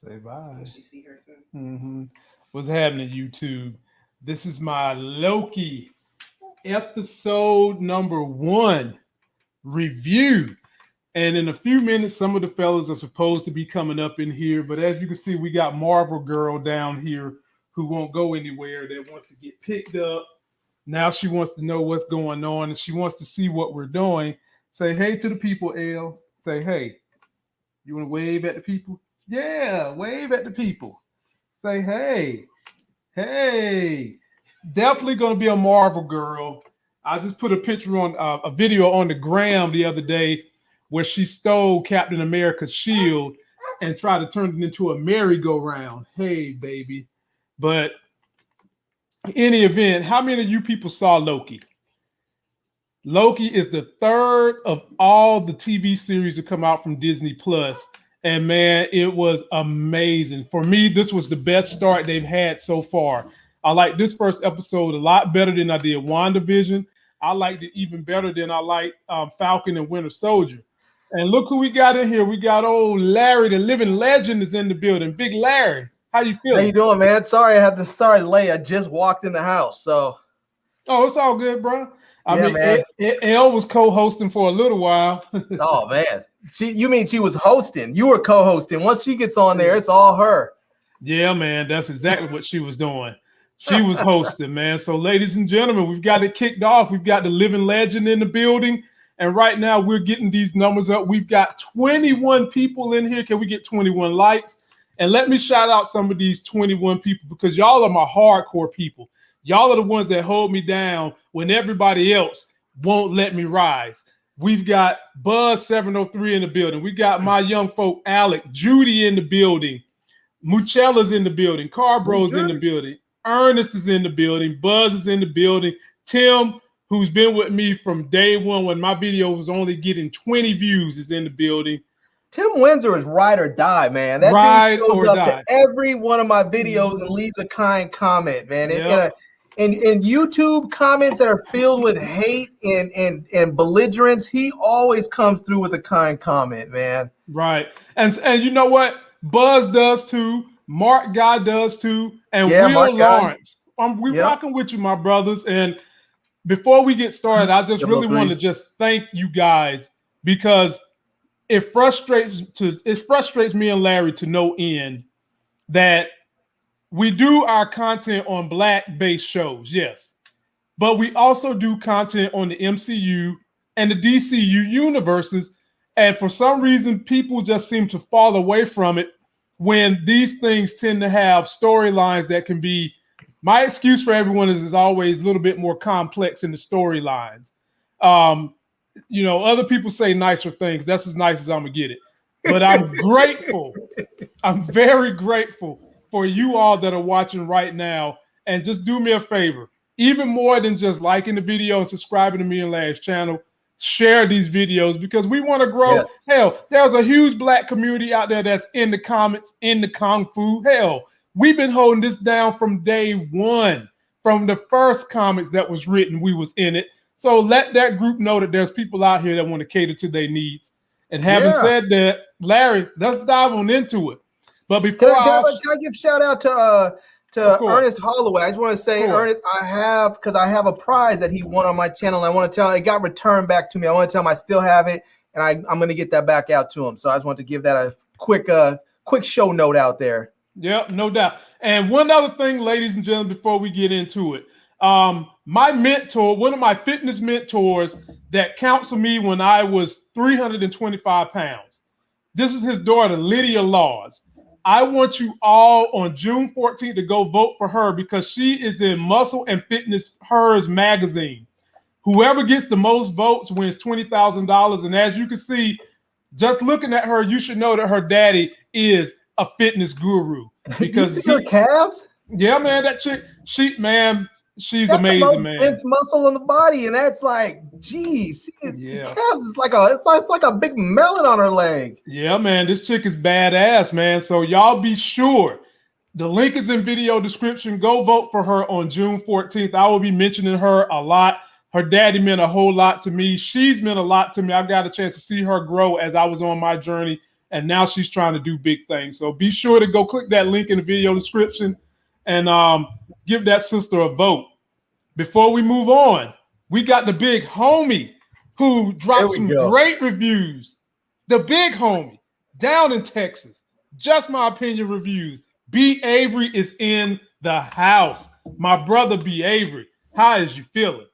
Say bye. Will she see her soon? What's happening, YouTube? This is my Loki episode number 1 review. And in a few minutes, some of the fellas are supposed to be coming up in here. But as you can see, we got Marvel Girl down here who won't go anywhere, that wants to get picked up. Now she wants to know what's going on and she wants to see what we're doing. Say hey to the people, Elle. Say hey. You want to wave at the people? Yeah, wave at the people. Say hey. Hey. Definitely going to be a Marvel Girl. I just put a picture on a video on the gram the other day where she stole Captain America's shield and tried to turn it into a merry-go-round. Hey, baby. But in any event, how many of you people saw Loki? Loki is the third of all the TV series to come out from Disney Plus. And man, it was amazing. For me, this was the best start they've had so far. I like this first episode a lot better than I did WandaVision. I liked it even better than I liked Falcon and Winter Soldier. And look who we got in here. We got old Larry, the living legend, is in the building. Big Larry, how you feeling? How you doing, man? Sorry, late. I just walked in the house, so. Oh, it's all good, bro. I mean, man. Elle was co-hosting for a little while. Oh man, you mean she was hosting? You were co-hosting. Once she gets on there, it's all her. Yeah, man, that's exactly what she was doing. She was hosting, man. So, ladies and gentlemen, we've got it kicked off. We've got the living legend in the building. And right now, we're getting these numbers up. We've got 21 people in here. Can we get 21 likes? And let me shout out some of these 21 people because y'all are my hardcore people. Y'all are the ones that hold me down when everybody else won't let me rise. We've got Buzz703 in the building. We got my young folk, Alec, Judy in the building. Muchella's in the building. Carbro's in the building. Ernest is in the building. Buzz is in the building. Tim, who's been with me from day one when my video was only getting 20 views, is in the building. Tim Windsor is ride or die, man. That dude shows up to every one of my videos and leaves a kind comment, man. Yep. In YouTube comments that are filled with hate and belligerence, he always comes through with a kind comment, man. Right. And you know what? Buzz does too. Mark Guy does too. And Will Lawrence. We're rocking with you, my brothers. And before we get started, I just really want to just thank you guys because it frustrates me and Larry to no end that we do our content on Black-based shows, yes. But we also do content on the MCU and the DCU universes. And for some reason, people just seem to fall away from it when these things tend to have storylines that can be, my excuse for everyone is always a little bit more complex in the storylines. You know, other people say nicer things. That's as nice as I'm going to get it. But I'm grateful. I'm very grateful for you all that are watching right now. And just do me a favor. Even more than just liking the video and subscribing to me and Larry's channel, share these videos because we want to grow. Yes. Hell, there's a huge Black community out there that's in the comments, in the Kung Fu. Hell, we've been holding this down from day one. From the first comments that was written, we was in it. So let that group know that there's people out here that want to cater to their needs. And having said that, Larry, let's dive on into it. But before can I give shout out to Ernest Holloway? I just want to say, Ernest, I have a prize that he won on my channel. And I want to tell him it got returned back to me. I want to tell him I still have it, and I'm going to get that back out to him. So I just want to give that a quick show note out there. Yep, no doubt. And one other thing, ladies and gentlemen, before we get into it, my mentor, one of my fitness mentors that counseled me when I was 325 pounds. This is his daughter, Lydia Laws. I want you all on June 14th to go vote for her because she is in Muscle and Fitness Hers magazine. Whoever gets the most votes wins $20,000. And as you can see, just looking at her, you should know that her daddy is a fitness guru. Because you see her calves? Yeah, man, that chick, she's that's amazing, the most man. Dense muscle in the body, and that's like, geez, calves is like it's like a big melon on her leg. Yeah, man, this chick is badass, man. So y'all be sure. The link is in video description. Go vote for her on June 14th. I will be mentioning her a lot. Her daddy meant a whole lot to me. She's meant a lot to me. I got a chance to see her grow as I was on my journey and now she's trying to do big things. So be sure to go click that link in the video description and give that sister a vote. Before we move on, we got the big homie who dropped some great reviews. The big homie down in Texas. Just My Opinion reviews. B. Avery is in the house. My brother B. Avery, how is you feeling?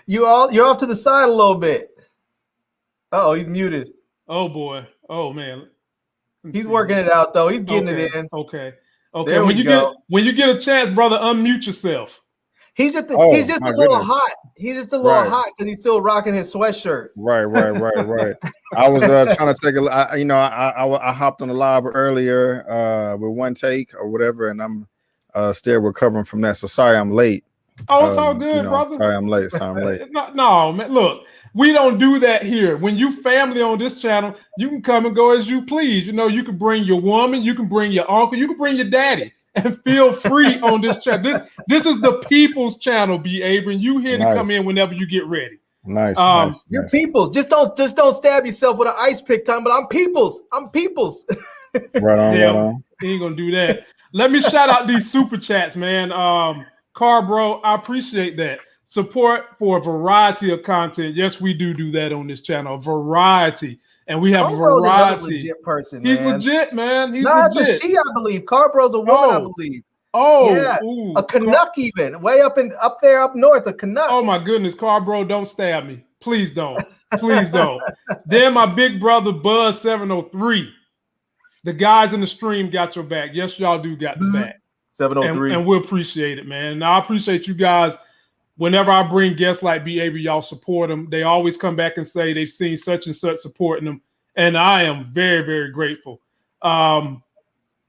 You're off to the side a little bit. Oh, he's muted. Oh boy. Oh man. He's working it out though. He's getting it in. Okay. There when you get a chance, brother, unmute yourself. He's just a little hot. He's just a little hot because he's still rocking his sweatshirt. Right. I was trying to take I hopped on the live earlier with one take or whatever, and I'm still recovering from that. So sorry I'm late. Oh, it's all good, brother. Sorry I'm late. No, man. Look, we don't do that here. When you family on this channel, you can come and go as you please. You know, you can bring your woman, you can bring your uncle, you can bring your daddy, and feel free on this channel. This is the people's channel, B. Avery. You here to come in whenever you get ready. Nice. You're people's. Just don't stab yourself with an ice pick time. But I'm people's. Right on. He ain't gonna do that. Let me shout out these super chats, man. Car bro, I appreciate that. Support for a variety of content. Yes, we do that on this channel. A variety. And we have variety. Legit person, He's legit, man. He's legit. That's a she, I believe. Carbro's a woman, I believe. Oh, yeah. A Canuck even. Way up there up north, a Canuck. Oh my goodness, Carbro, don't stab me. Please don't. Please don't. Then my big brother Buzz 703. The guys in the stream got your back. Yes, y'all do got the back. 703. And we appreciate it, man. Now I appreciate you guys. Whenever I bring guests like B. Avery, y'all support them. They always come back and say they've seen such and such supporting them. And I am very, very grateful.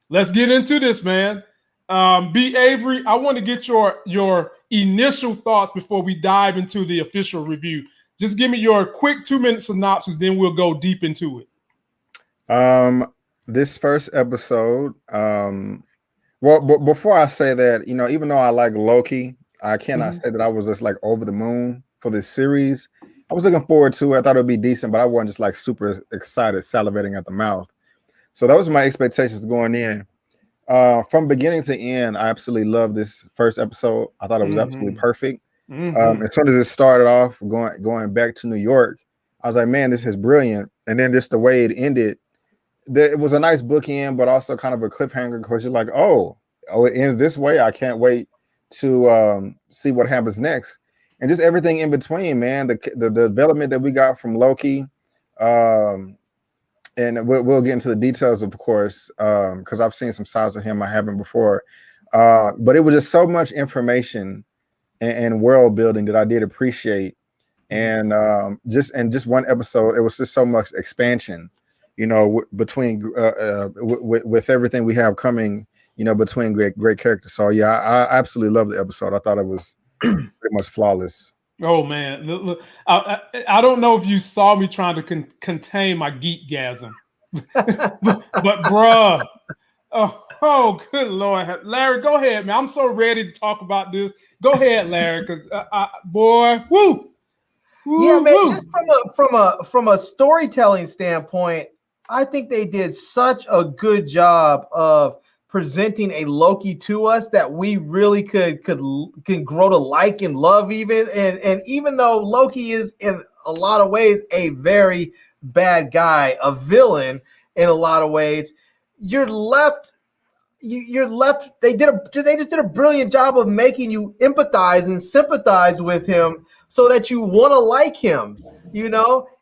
Let's get into this, man. B. Avery, I want to get your initial thoughts before we dive into the official review. Just give me your quick 2-minute synopsis, then we'll go deep into it. This first episode, well, before I say that, even though I like Loki, I cannot say that I was just like over the moon for this series. I was looking forward to it. I thought it would be decent, but I wasn't just like super excited, salivating at the mouth. So that was my expectations going in. From beginning to end, I absolutely loved this first episode. I thought it was absolutely perfect. As soon as it started off going back to New York, I was like, man, this is brilliant. And then just the way it ended, it was a nice bookend, but also kind of a cliffhanger because you're like, oh, it ends this way. I can't wait to see what happens next. And just everything in between, man. The development that we got from Loki, and we'll get into the details, of course, because I've seen some sides of him I haven't before. But it was just so much information and world building that I did appreciate. And just one episode, it was just so much expansion, between with everything we have coming, between great characters. So yeah, I absolutely love the episode. I thought it was pretty much flawless. Oh man, look, I don't know if you saw me trying to contain my geekgasm, but bruh, oh good Lord, Larry, go ahead, man. I'm so ready to talk about this. Go ahead, Larry, because boy, woo. Yeah, man. Just from a storytelling standpoint, I think they did such a good job of presenting a Loki to us that we really can grow to like and love even. And even though Loki is in a lot of ways a very bad guy, a villain in a lot of ways, you're left. They just did a brilliant job of making you empathize and sympathize with him so that you want to like him,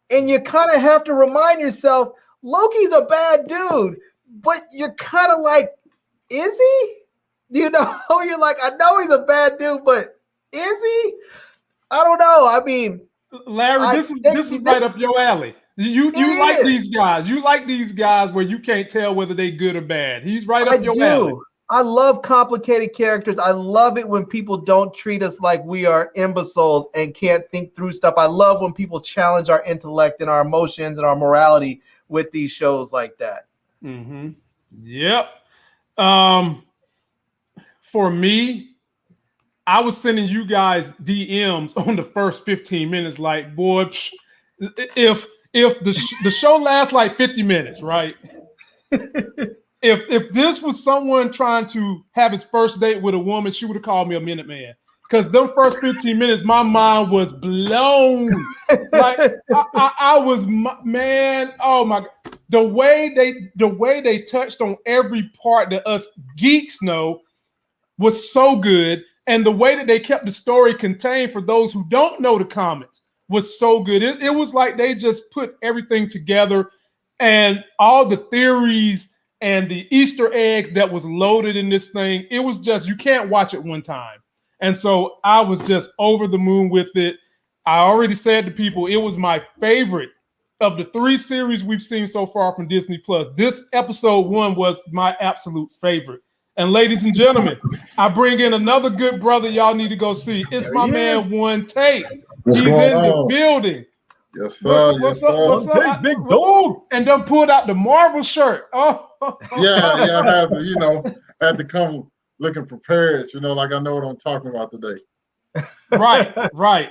and you kind of have to remind yourself, Loki's a bad dude, but you're kind of like, is he? You're like, I know he's a bad dude, but is he? I don't know. I mean, Larry, this is right up your alley. You like these guys. You like these guys where you can't tell whether they good or bad. He's right up your alley. I love complicated characters. I love it when people don't treat us like we are imbeciles and can't think through stuff. I love when people challenge our intellect and our emotions and our morality with these shows like that. Yep. For me, I was sending you guys DMs on the first 15 minutes like, boy, if if the show lasts like 50 minutes, right? If this was someone trying to have his first date with a woman, she would have called me a minute man. Because them first 15 minutes, my mind was blown. Like I was, man, oh my God. The way they touched on every part that us geeks know was so good. And the way that they kept the story contained for those who don't know the comics was so good. It was like they just put everything together, and all the theories and the Easter eggs that was loaded in this thing. It was just, you can't watch it one time. And so I was just over the moon with it. I already said to people, it was my favorite of the 3 series we've seen so far from Disney Plus. This episode 1 was my absolute favorite. And ladies and gentlemen, I bring in another good brother y'all need to go see. It's my man, One Take. He's in the building. Yes, sir. What's up? Big dog. And done pulled out the Marvel shirt. Oh, yeah. I had to come looking prepared. Like I know what I'm talking about today. Right.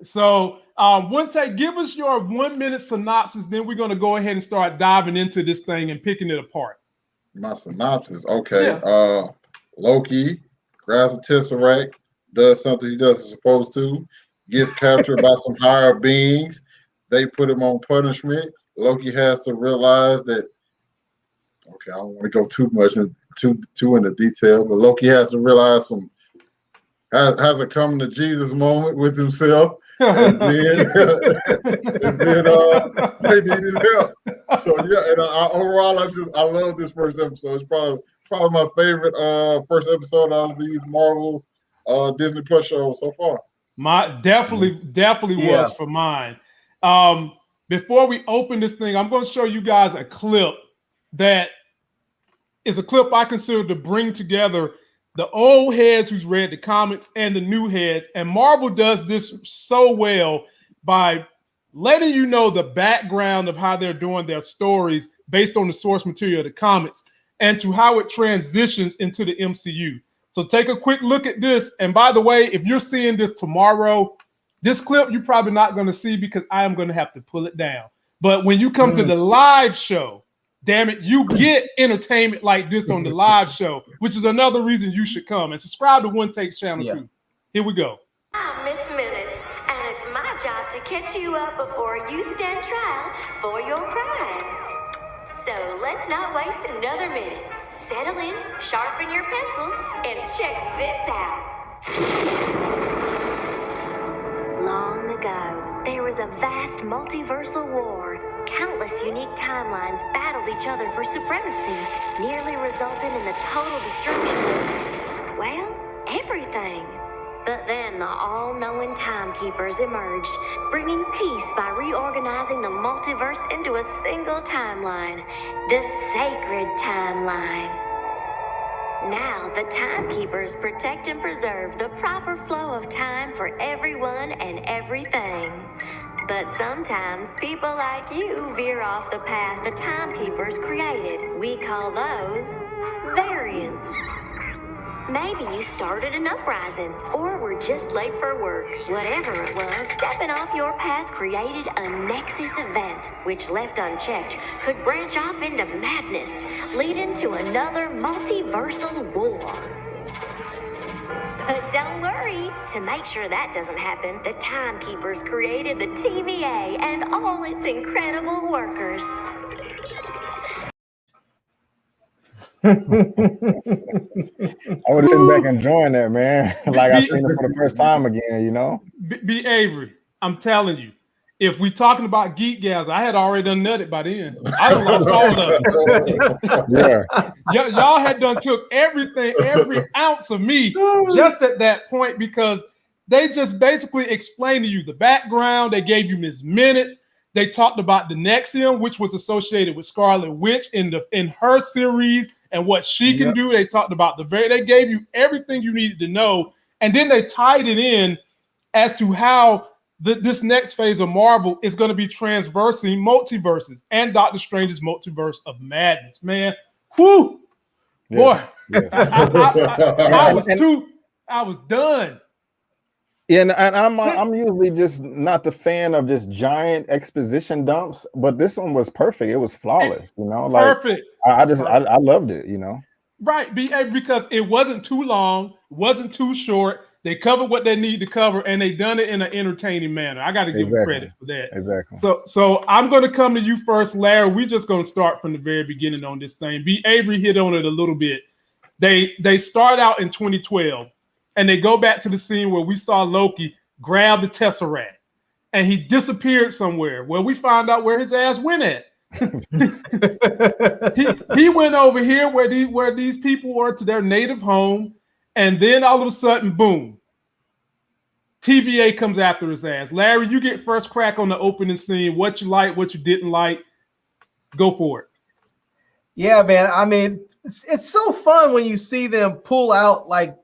So, One Take, give us your 1-minute synopsis. Then we're going to go ahead and start diving into this thing and picking it apart. My synopsis, okay. Yeah. Loki grabs a tesseract, does something he doesn't supposed to, gets captured by some higher beings. They put him on punishment. Loki has to realize that. Okay, I don't want to go too much too into detail, but Loki has to realize has a coming to Jesus moment with himself, and then they need his help. So yeah, and overall, I love this first episode. It's probably my favorite first episode out of these Marvel's Disney Plus shows so far. Definitely was for mine. Before we open this thing, I'm going to show you guys a clip that is a clip I consider to bring together the old heads who's read the comics and the new heads. And Marvel does this so well by letting you know the background of how they're doing their stories based on the source material of the comics and to how it transitions into the MCU. So take a quick look at this. And by the way, if you're seeing this tomorrow, this clip you're probably not going to see because I am going to have to pull it down. But when you come to the live show, damn it, you get entertainment like this on the live show, which is another reason you should come. And subscribe to One Take's channel too. Here we go. I'm Miss Minutes, and it's my job to catch you up before you stand trial for your crimes. So let's not waste another minute. Settle in, sharpen your pencils, and check this out. Long ago, there was a vast multiversal war. Countless unique timelines battled each other for supremacy, nearly resulting in the total destruction of, well, everything. But then the all-knowing timekeepers emerged, bringing peace by reorganizing the multiverse into a single timeline, the sacred timeline. Now, the timekeepers protect and preserve the proper flow of time for everyone and everything. But sometimes people like you veer off the path the timekeepers created. We call those variants. Maybe you started an uprising, or were just late for work. Whatever it was, stepping off your path created a nexus event, which left unchecked could branch off into madness, leading to another multiversal war. But don't worry, to make sure that doesn't happen, the timekeepers created the TVA and all its incredible workers. I would have sitting back enjoying that, man. Like I seen it for the first time again, B. Avery, I'm telling you, if we talking about geek gals, I had already done nutted by then. I done lost all of them. Yeah. Y'all had done took everything, every ounce of me just at that point, because they just basically explained to you the background. They gave you Ms. Minutes. They talked about the Nexium, which was associated with Scarlet Witch in her series and what she can do. They talked about they gave you everything you needed to know. And then they tied it in as to how this next phase of Marvel is going to be transversing multiverses and Doctor Strange's multiverse of madness. Man, whoo, boy, I was done. Yeah, and I'm usually just not the fan of just giant exposition dumps, but this one was perfect. It was flawless, you know. Like Perfect. I loved it, you know. Right, because it wasn't too long, wasn't too short. They covered what they need to cover, and they done it in an entertaining manner. I got to give them credit for that. Exactly. So I'm going to come to you first, Larry. We're just going to start from the very beginning on this thing. B. Avery hit on it a little bit. They start out in 2012, and they go back to the scene where we saw Loki grab the Tesseract, and he disappeared somewhere. Well, we find out where his ass went at. he went over here where these people were to their native home, and then all of a sudden, boom, TVA comes after his ass. Larry, you get first crack on the opening scene. What you like, what you didn't like, go for it. Yeah, man. I mean, it's so fun when you see them pull out like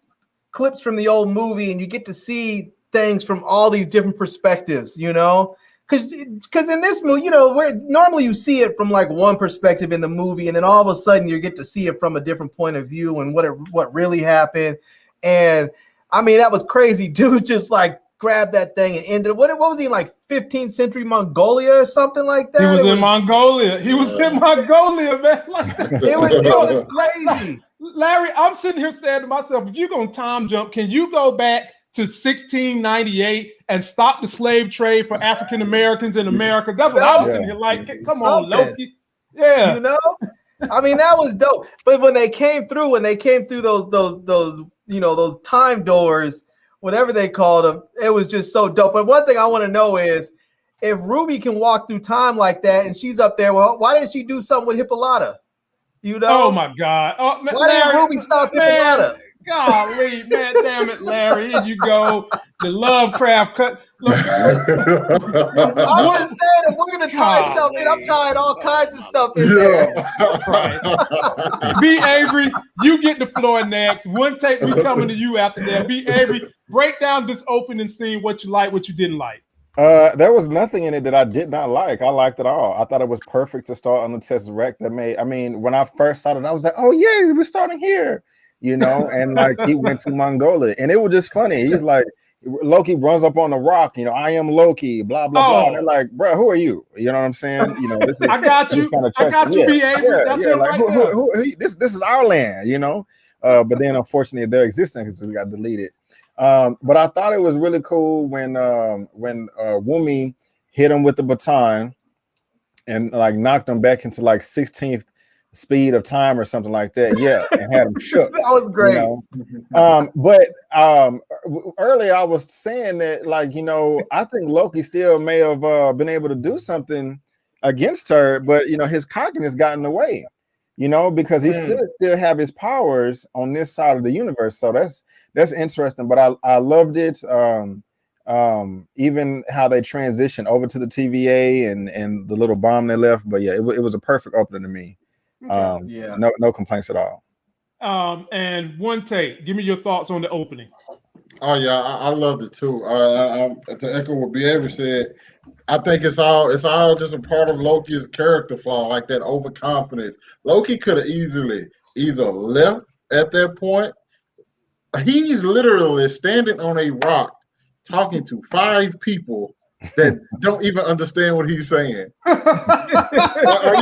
clips from the old movie, and you get to see things from all these different perspectives, you know. Because in this movie, you know, where normally you see it from like one perspective in the movie, and then all of a sudden you get to see it from a different point of view and what really happened. And I mean, that was crazy. Dude just like grabbed that thing and ended. What was he, like 15th century Mongolia or something like that? He was in Mongolia. He was in Mongolia, man. Like, it was crazy. Larry, I'm sitting here saying to myself, if you're gonna time jump, can you go back to 1698 and stop the slave trade for African Americans in America? That's what I was sitting here like. Come on, Loki. Yeah, you know, I mean, that was dope. But when they came through, those you know, those time doors, whatever they called them, it was just so dope. But one thing I want to know is, if Ruby can walk through time like that and she's up there, well, why didn't she do something with Hippolyta? You know? Oh my God! Oh, why didn't Ruby stop Hippolyta? Golly, man, damn it, Larry. Here you go. The Lovecraft cut. Look, I'm just saying, if we're going to tie stuff in, I'm tying all kinds of stuff in there. Right. B. Avery, you get the floor next. One take, we coming to you after that. B. Avery, break down this opening scene, what you like, what you didn't like. There was nothing in it that I did not like. I liked it all. I thought it was perfect to start on the Tesseract. I mean, when I first saw it, I was like, oh yeah, we're starting here. You know, and like he went to Mongolia, and it was just funny. He's like, Loki runs up on the rock, you know, I am Loki, blah blah blah. They're like, bro, who are you? You know what I'm saying? You know, this is, I got you. I got you, B. Avery. That's it like, right this is our land, you know. But then unfortunately, their existence got deleted. But I thought it was really cool when Wumi hit him with the baton and like knocked him back into like 16th speed of time or something like that. Yeah, and had him shook. That was great. You know? But earlier I was saying that, like, you know, I think Loki still may have been able to do something against her, but you know, his cockiness got in the way, you know, because he should still have his powers on this side of the universe. So that's interesting. But I loved it. Even how they transitioned over to the TVA and the little bomb they left. But yeah, it was a perfect opening to me. No complaints at all. And one take, give me your thoughts on the opening. Oh yeah, I loved it too. To echo what B. Avery said, I think it's all just a part of Loki's character flaw, like that overconfidence. Loki could have easily either left at that point. He's literally standing on a rock talking to 5 people that don't even understand what he's saying. Are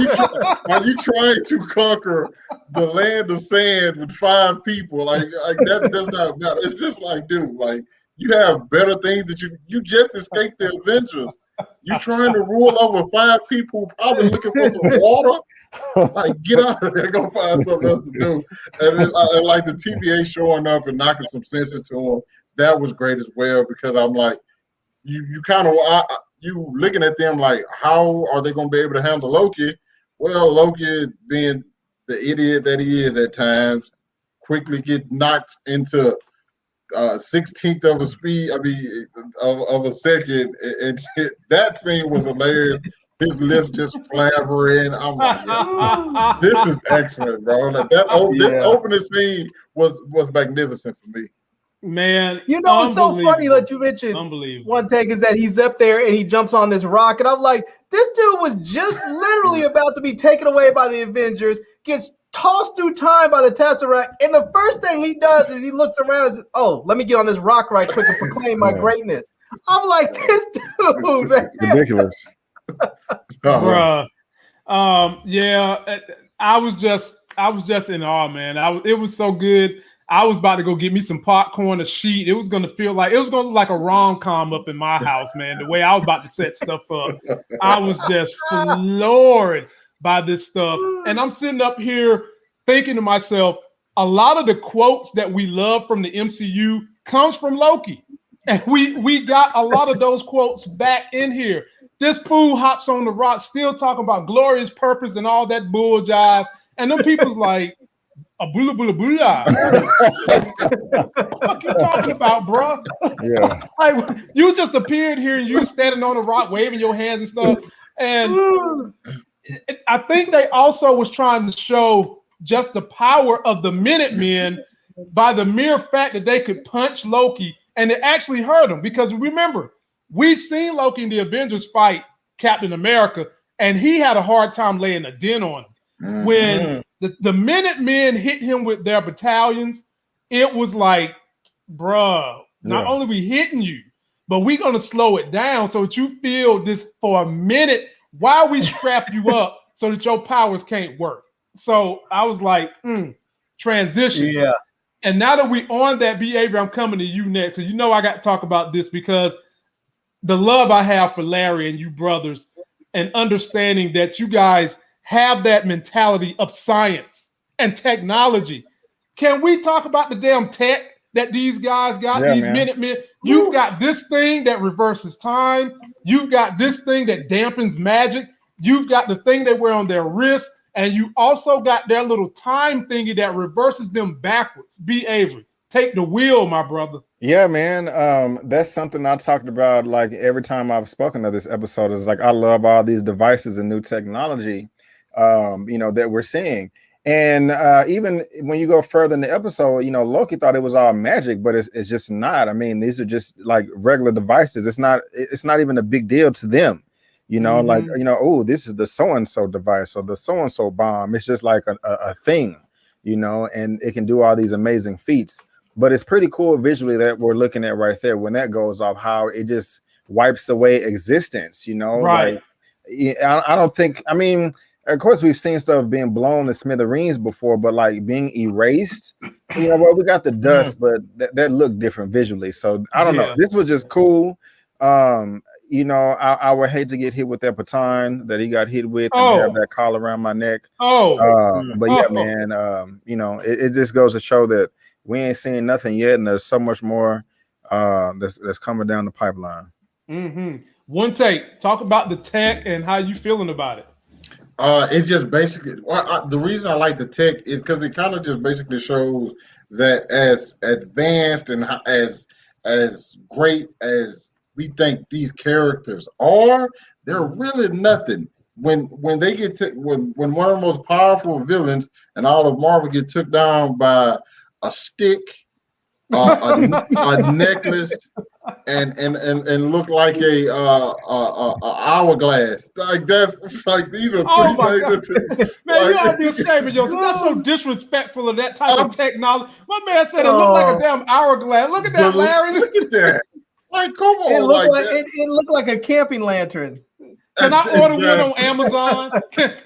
you trying to conquer the land of sand with 5 people? Like that does not matter. It's just like, dude, like you have better things that you just escaped the Avengers. You trying to rule over 5 people probably looking for some water? Like, get out of there, go find something else to do. And like the TVA showing up and knocking some sense into him, that was great as well, because I'm like, you kind of you looking at them like, how are they going to be able to handle Loki? Well, Loki, being the idiot that he is at times, quickly get knocked into 16th of a speed. I mean, of a second, and that scene was hilarious. His lips just flabbering. I'm like, yeah, this is excellent, bro. Like this opening scene was magnificent for me. Man, you know what's so funny that you mentioned one take is that he's up there and he jumps on this rock, and I'm like, this dude was just literally about to be taken away by the Avengers, gets tossed through time by the Tesseract, and the first thing he does is he looks around and says, "Oh, let me get on this rock right quick and proclaim my greatness." I'm like, this dude, man. It's ridiculous. Bruh. Yeah, I was just in awe, man. It was so good. I was about to go get me some popcorn, a sheet. It was gonna look like a rom-com up in my house, man. The way I was about to set stuff up, I was just floored by this stuff. And I'm sitting up here thinking to myself, a lot of the quotes that we love from the MCU comes from Loki. And we got a lot of those quotes back in here. This fool hops on the rock, still talking about glorious purpose and all that bull jive. And them people's like, a bula bula bula. What you talking about, bro? Yeah. Like, you just appeared here and you standing on the rock, waving your hands and stuff. And I think they also was trying to show just the power of the Minutemen by the mere fact that they could punch Loki and it actually hurt him. Because remember, we've seen Loki in the Avengers fight Captain America, and he had a hard time laying a dent on him. Mm-hmm. When the Minutemen hit him with their battalions, it was like, bruh, not only we hitting you, but we're going to slow it down so that you feel this for a minute while we strap you up so that your powers can't work. So I was like, transition. Yeah. And now that we on that, B. Avery, I'm coming to you next. So you know I got to talk about this because the love I have for Larry and you brothers and understanding that you guys have that mentality of science and technology. Can we talk about the damn tech that these guys got, these Minutemen? You've got this thing that reverses time. You've got this thing that dampens magic. You've got the thing they wear on their wrist. And you also got their little time thingy that reverses them backwards. B. Avery, take the wheel, my brother. Yeah, man. That's something I talked about like every time I've spoken of this episode is like I love all these devices and new technology, that we're seeing. And even when you go further in the episode, Loki thought it was all magic, but it's just not. I mean, these are just like regular devices. It's not even a big deal to them. Like, oh, this is the so-and-so device or the so-and-so bomb. It's just like a thing, and it can do all these amazing feats. But it's pretty cool visually that we're looking at right there when that goes off, how it just wipes away existence, Right. Like, I don't think, I mean, of course, we've seen stuff being blown to smithereens before, but like being erased, we got the dust, but that looked different visually. So I don't know. This was just cool. I would hate to get hit with that baton that he got hit with and have that collar around my neck. But yeah, man, it just goes to show that we ain't seeing nothing yet, and there's so much more that's coming down the pipeline. Mm-hmm. One take. Talk about the tech and how you feeling about it. It just basically the reason I like the tech is because it kind of just basically shows that as advanced and as great as we think these characters are, they're really nothing. When they get when one of the most powerful villains in all of Marvel get took down by a stick, a necklace, and look like a hourglass. Like that's like these are three things. Man, you ought to be ashamed of yourself. That's so disrespectful of that type of technology. My man said it looked like a damn hourglass. Look at that, Larry. Look at that. Like, come on. It looked like a camping lantern. Can I order one on Amazon? If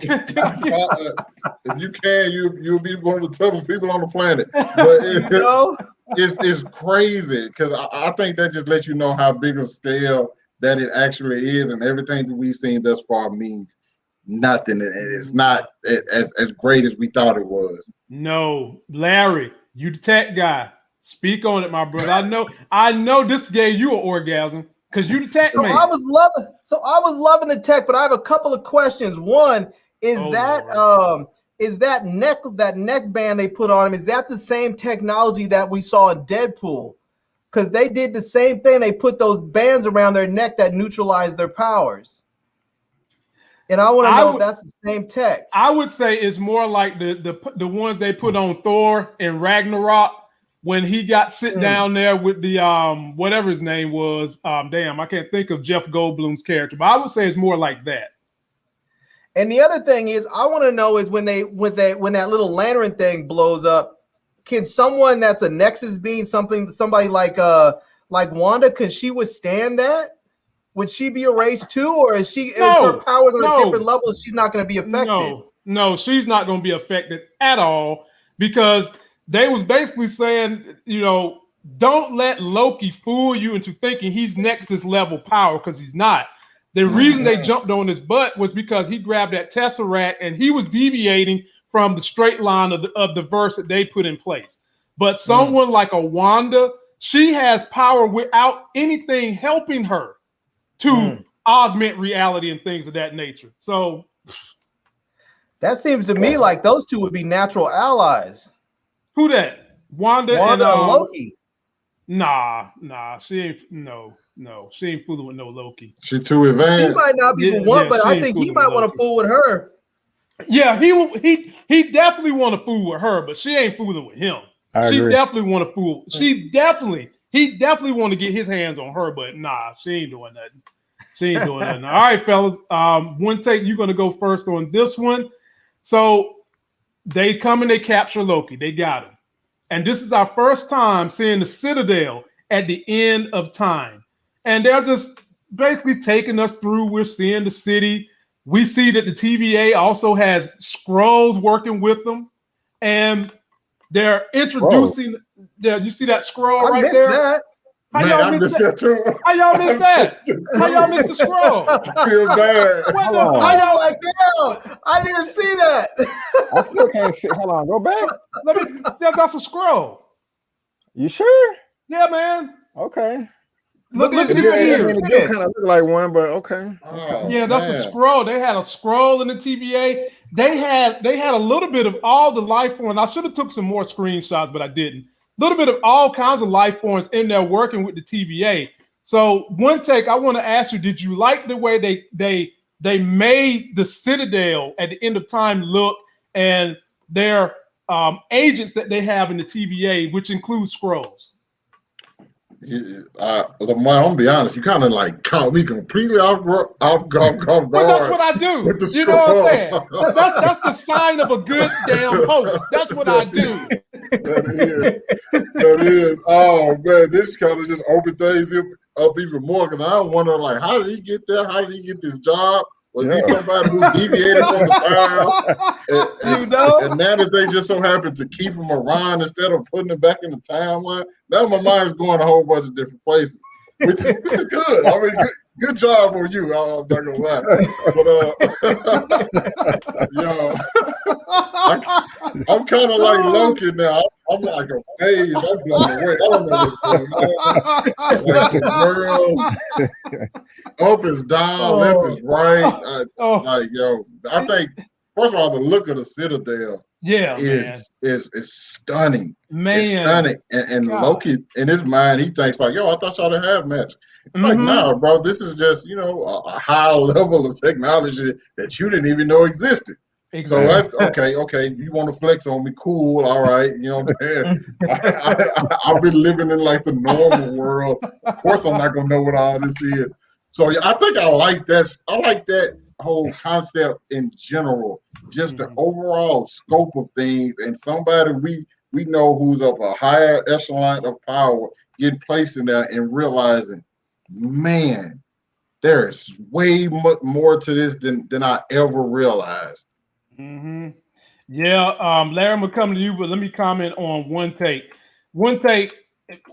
you can, you'll be one of the toughest people on the planet. But it's crazy because I think that just lets you know how big a scale that it actually is, and everything that we've seen thus far means nothing, and it's not as great as we thought it was. No, Larry, you the tech guy. Speak on it, my brother. I know this gave you an orgasm. Because you the tech man. I was loving the tech, but I have a couple of questions. One is that neckband they put on him, is that the same technology that we saw in Deadpool? Because they did the same thing. They put those bands around their neck that neutralize their powers. And I want to know if that's the same tech. I would say it's more like the ones they put on Thor in Ragnarok. When he got sit down there with the whatever his name was, I can't think of Jeff Goldblum's character, but I would say it's more like that. And the other thing is, I want to know is when that little lantern thing blows up, can someone that's a Nexus being somebody like Wanda, can she withstand that? Would she be erased too, or is her powers on a different level? She's not going to be affected. No, she's not going to be affected at all, because they was basically saying, don't let Loki fool you into thinking he's Nexus level power, because he's not. The reason they jumped on his butt was because he grabbed that Tesseract and he was deviating from the straight line of the verse that they put in place. But someone like a Wanda, she has power without anything helping her to augment reality and things of that nature. So that seems to me like those two would be natural allies. Who that? Wanda and Loki. Nah, she ain't. No, she ain't fooling with no Loki. She too advanced. He might not be but I think he might want to fool with her. Yeah, he definitely want to fool with her, but she ain't fooling with him. She definitely want to fool. He definitely want to get his hands on her, but nah, she ain't doing nothing. She ain't doing nothing. All right, fellas. One take, you're gonna go first on this one. So they come and they capture Loki. They got him. And this is our first time seeing the Citadel at the end of time. And they're just basically taking us through. We're seeing the city. We see that the TVA also has Skrulls working with them. And they're introducing. You see that Skrull right there? That. How y'all miss that too? How y'all miss that? How y'all miss the Skrull? I feel bad. How y'all like that? I didn't see that. I still can't see. Hold on, go back. That's a Skrull. You sure? Yeah, man. Okay. Look at it. It kind of look like one, but okay. Yeah, that's a Skrull. They had a Skrull in the TVA. They had a little bit of all the life forms. I should have took some more screenshots, but I didn't. A little bit of all kinds of life forms in there working with the TVA. So one take, I want to ask you, did you like the way they made the Citadel at the end of time look, and their agents that they have in the TVA, which includes Skrulls? Lamar, I'm gonna be honest, you kind of like caught me completely off guard. But that's what I do. You know what I'm saying? That's the sign of a good damn host. That's what I do. That is. Oh man, this kind of just opened things up even more, because I wonder, like, how did he get there? How did he get this job? Was he somebody who deviated from the file? And now that they just so happen to keep him around instead of putting him back in the timeline, now my mind's going a whole bunch of different places, which is good. I mean, good job on you. I'm not gonna lie, but I'm kind of like Loki now. I'm like a phase. I'm blown away. I don't know what's going on. Like the world, up is down, left is right. I think first of all, the look of the Citadel, is stunning. Man, it's stunning. And Loki, in his mind, he thinks like, I thought y'all didn't have match. Like, nah, bro, this is just a high level of technology that you didn't even know existed. Exactly. So that's okay. You want to flex on me? Cool. All right. You know what I'm saying? I've been living in like the normal world. Of course, I'm not gonna know what all this is. So I think I like that. I like that whole concept in general. Just the overall scope of things, and somebody we know who's of a higher echelon of power getting placed in there and realizing, man, there is way much more to this than I ever realized. Mm-hmm. Yeah, Larry, I'm gonna come to you, but let me comment on one take. One take.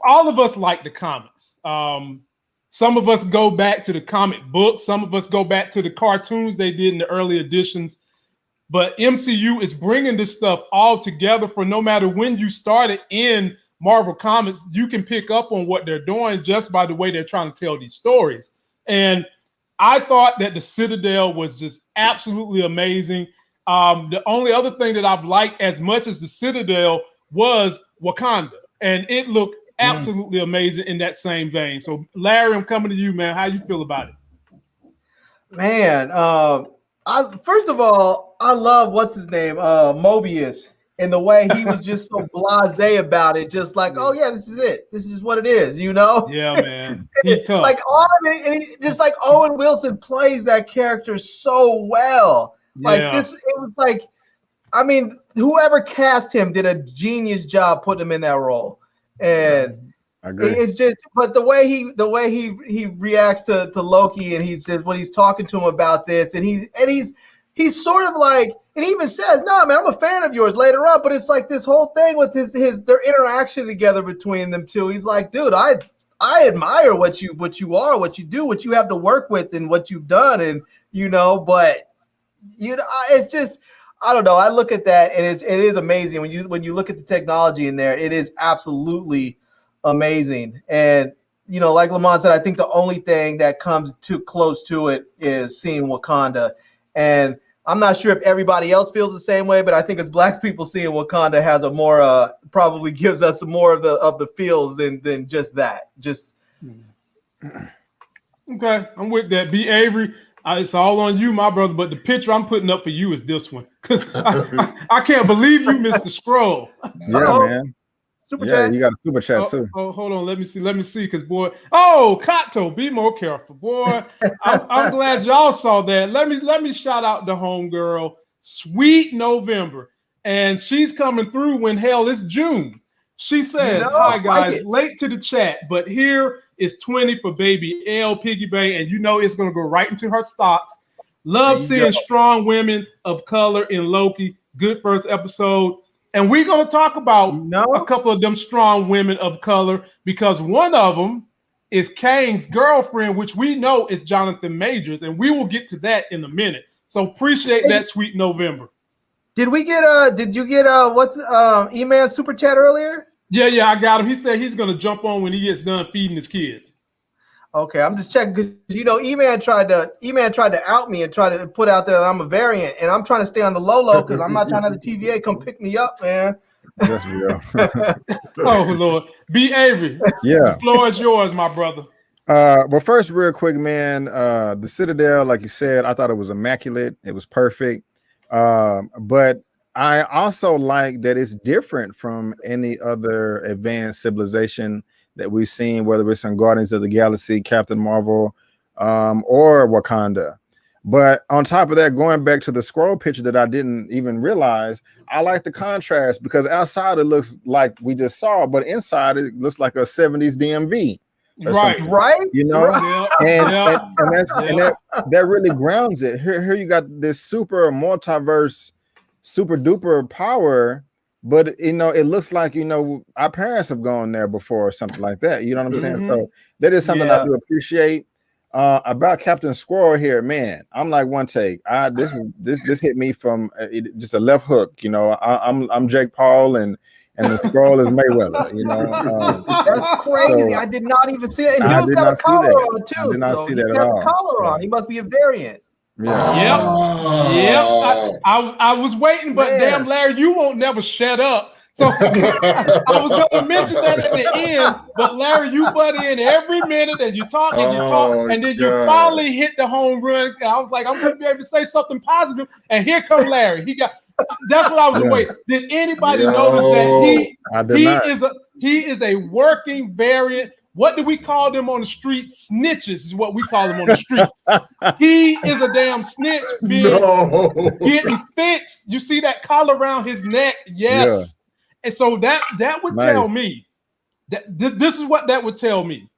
All of us like the comics. Some of us go back to the comic books. Some of us go back to the cartoons they did in the early editions. But MCU is bringing this stuff all together. For no matter when you started in Marvel Comics, you can pick up on what they're doing just by the way they're trying to tell these stories. And I thought that the Citadel was just absolutely amazing. The only other thing that I've liked as much as the Citadel was Wakanda, and it looked absolutely amazing in that same vein. So, Larry, I'm coming to you, man. How you feel about it? Man, first of all, I love what's his name, Mobius, and the way he was just so blasé about it, just like, oh yeah, this is it. This is what it is, Yeah, man. He's tough. Like all of it, and just like Owen Wilson plays that character so well. Like this, it was like, I mean, whoever cast him did a genius job putting him in that role, and it's just. But the way he reacts to Loki, and he's just when he's talking to him about this, and he's sort of like, and he even says, "No, man, I'm a fan of yours." Later on, but it's like this whole thing with their interaction together between them two. He's like, "Dude, I admire what you are, what you do, what you have to work with, and what you've done, and but it's just." I don't know. I look at that, and it is amazing when you look at the technology in there. It is absolutely amazing, and like Lamont said, I think the only thing that comes too close to it is seeing Wakanda, and I'm not sure if everybody else feels the same way, but I think as Black people, seeing Wakanda has a more probably gives us more of the feels than just that. Okay, I'm with that. B. Avery. It's all on you, my brother, but the picture I'm putting up for you is this one. Because I can't believe you missed the scroll. Yeah, man. Super chat. You got a super chat too. Oh, hold on. Let me see. Because, boy. Oh, Kato, be more careful. Boy, I'm glad y'all saw that. Let me shout out the homegirl, Sweet November. And she's coming through when hell it's June. She says, hi, guys. Late to the chat, but here is 20 for baby L Piggy Bank, and it's going to go right into her stocks. Love seeing strong women of color in Loki. Good first episode. And we're going to talk about a couple of them strong women of color, because one of them is Kang's girlfriend, which we know is Jonathan Majors, and we will get to that in a minute. So appreciate that, Sweet November. Did you get what's E-Man super chat earlier? Yeah, I got him. He said he's gonna jump on when he gets done feeding his kids. Okay, I'm just checking because E-Man tried to out me and try to put out there that I'm a variant, and I'm trying to stay on the low because I'm not trying to have the TVA come pick me up, man. Yes, we are. Oh Lord, B. Avery. Yeah, the floor is yours, my brother. Well, first, real quick, man. The Citadel, like you said, I thought it was immaculate. It was perfect. But I also like that it's different from any other advanced civilization that we've seen, whether it's in Guardians of the Galaxy, Captain Marvel, or Wakanda. But on top of that, going back to the scroll picture that I didn't even realize, I like the contrast because outside it looks like we just saw, but inside it looks like a 70s DMV. Right. And that really grounds it. Here you got this super multiverse, super duper power, but it looks like our parents have gone there before or something like that. You know what I'm saying? So that is something I do appreciate. About Captain Squirrel here, man. I'm like one take. This hit me from just a left hook. I'm Jake Paul and the scroll is Mayweather. That's crazy. So, I did not even see it. And dude's got a collar on too. I did not see that at all. Collar on. He must be a variant. Yeah. Yep. I was waiting, but damn, Larry, you won't never shut up. So I was going to mention that at the end, but Larry, you butt in every minute and you talk and you talk, and then you finally hit the home run. I was like, I'm going to be able to say something positive, and here comes Larry. That's what I was waiting. Did anybody notice that he is a working variant? What do we call them on the street? Snitches is what we call them on the street. He is a damn snitch, getting fixed. You see that collar around his neck? Yes. Yeah. And so that would tell me that this is what that would tell me.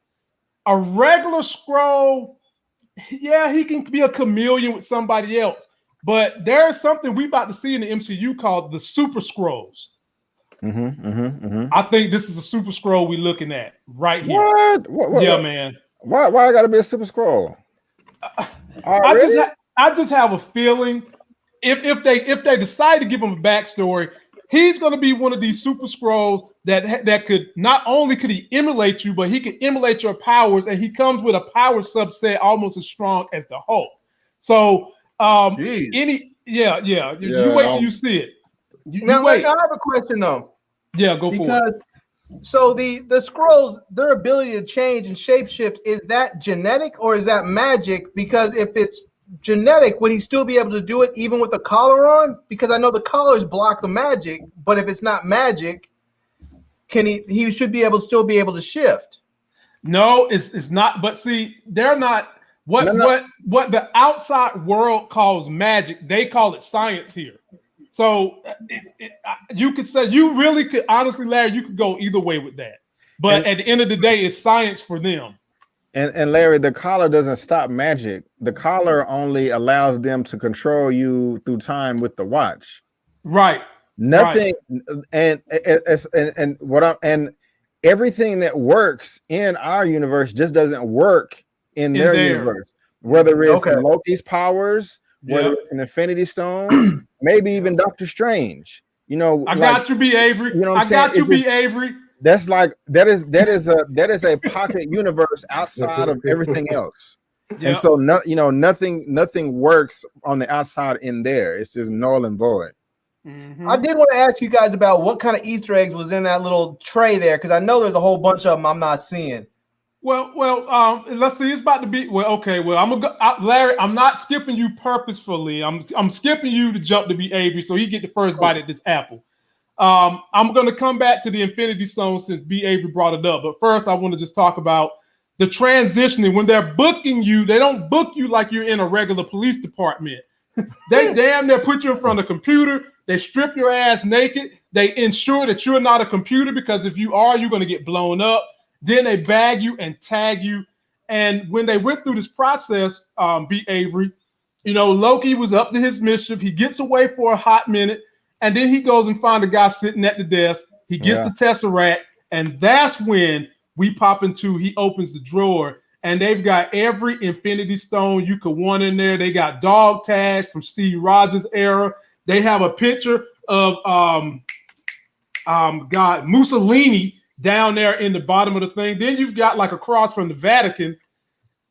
A regular scroll, he can be a chameleon with somebody else. But there's something we about to see in the MCU called the Super Scrolls. I think this is a Super Scroll we're looking at right here. What? Yeah, man. Why I gotta be a Super Scroll? I just have a feeling if they decide to give him a backstory, he's going to be one of these Super Scrolls that could not only could he emulate you, but he could emulate your powers, and he comes with a power subset almost as strong as the Hulk. So you wait till you see it. Now I have a question though. Yeah, go for it. So the Skrulls, their ability to change and shapeshift, is that genetic or is that magic? Because if it's genetic, would he still be able to do it even with the collar on? Because I know the collars block the magic, but if it's not magic, can he should be able to still be able to shift? No, it's not. But see, they're not What the outside world calls magic, they call it science here. So you could say, you really could, honestly, Larry, you could go either way with that. But at the end of the day, it's science for them. And Larry, the collar doesn't stop magic. The collar only allows them to control you through time with the watch. Right. Nothing. Right. And everything that works in our universe just doesn't work in their universe. Whether it's Loki's powers, whether it's an Infinity Stone, maybe even Doctor Strange. You know, I got you, B. Avery. You know what I'm saying? I got you, B. Avery. That's like that is a pocket universe outside of everything else. Yep. And so nothing works on the outside in there. It's just null and void. I did want to ask you guys about what kind of Easter eggs was in that little tray there, because I know there's a whole bunch of them I'm not seeing. Well, let's see. It's about to be I'm gonna go, Larry. I'm not skipping you purposefully. I'm skipping you to jump to B. Avery, so he get the first bite at this apple. I'm going to come back to the Infinity Stone since B. Avery brought it up. But first, I want to just talk about the transitioning. When they're booking you, they don't book you like you're in a regular police department. They damn near put you in front of a computer. They strip your ass naked. They ensure that you're not a computer, because if you are, you're going to get blown up. Then they bag you and tag you. And when they went through this process, B. Avery, Loki was up to his mischief. He gets away for a hot minute. And then he goes and finds a guy sitting at the desk. He gets the Tesseract, and that's when we pop into. He opens the drawer, and they've got every Infinity Stone you could want in there. They got dog tags from Steve Rogers' era. They have a picture of Mussolini down there in the bottom of the thing. Then you've got like a cross from the Vatican.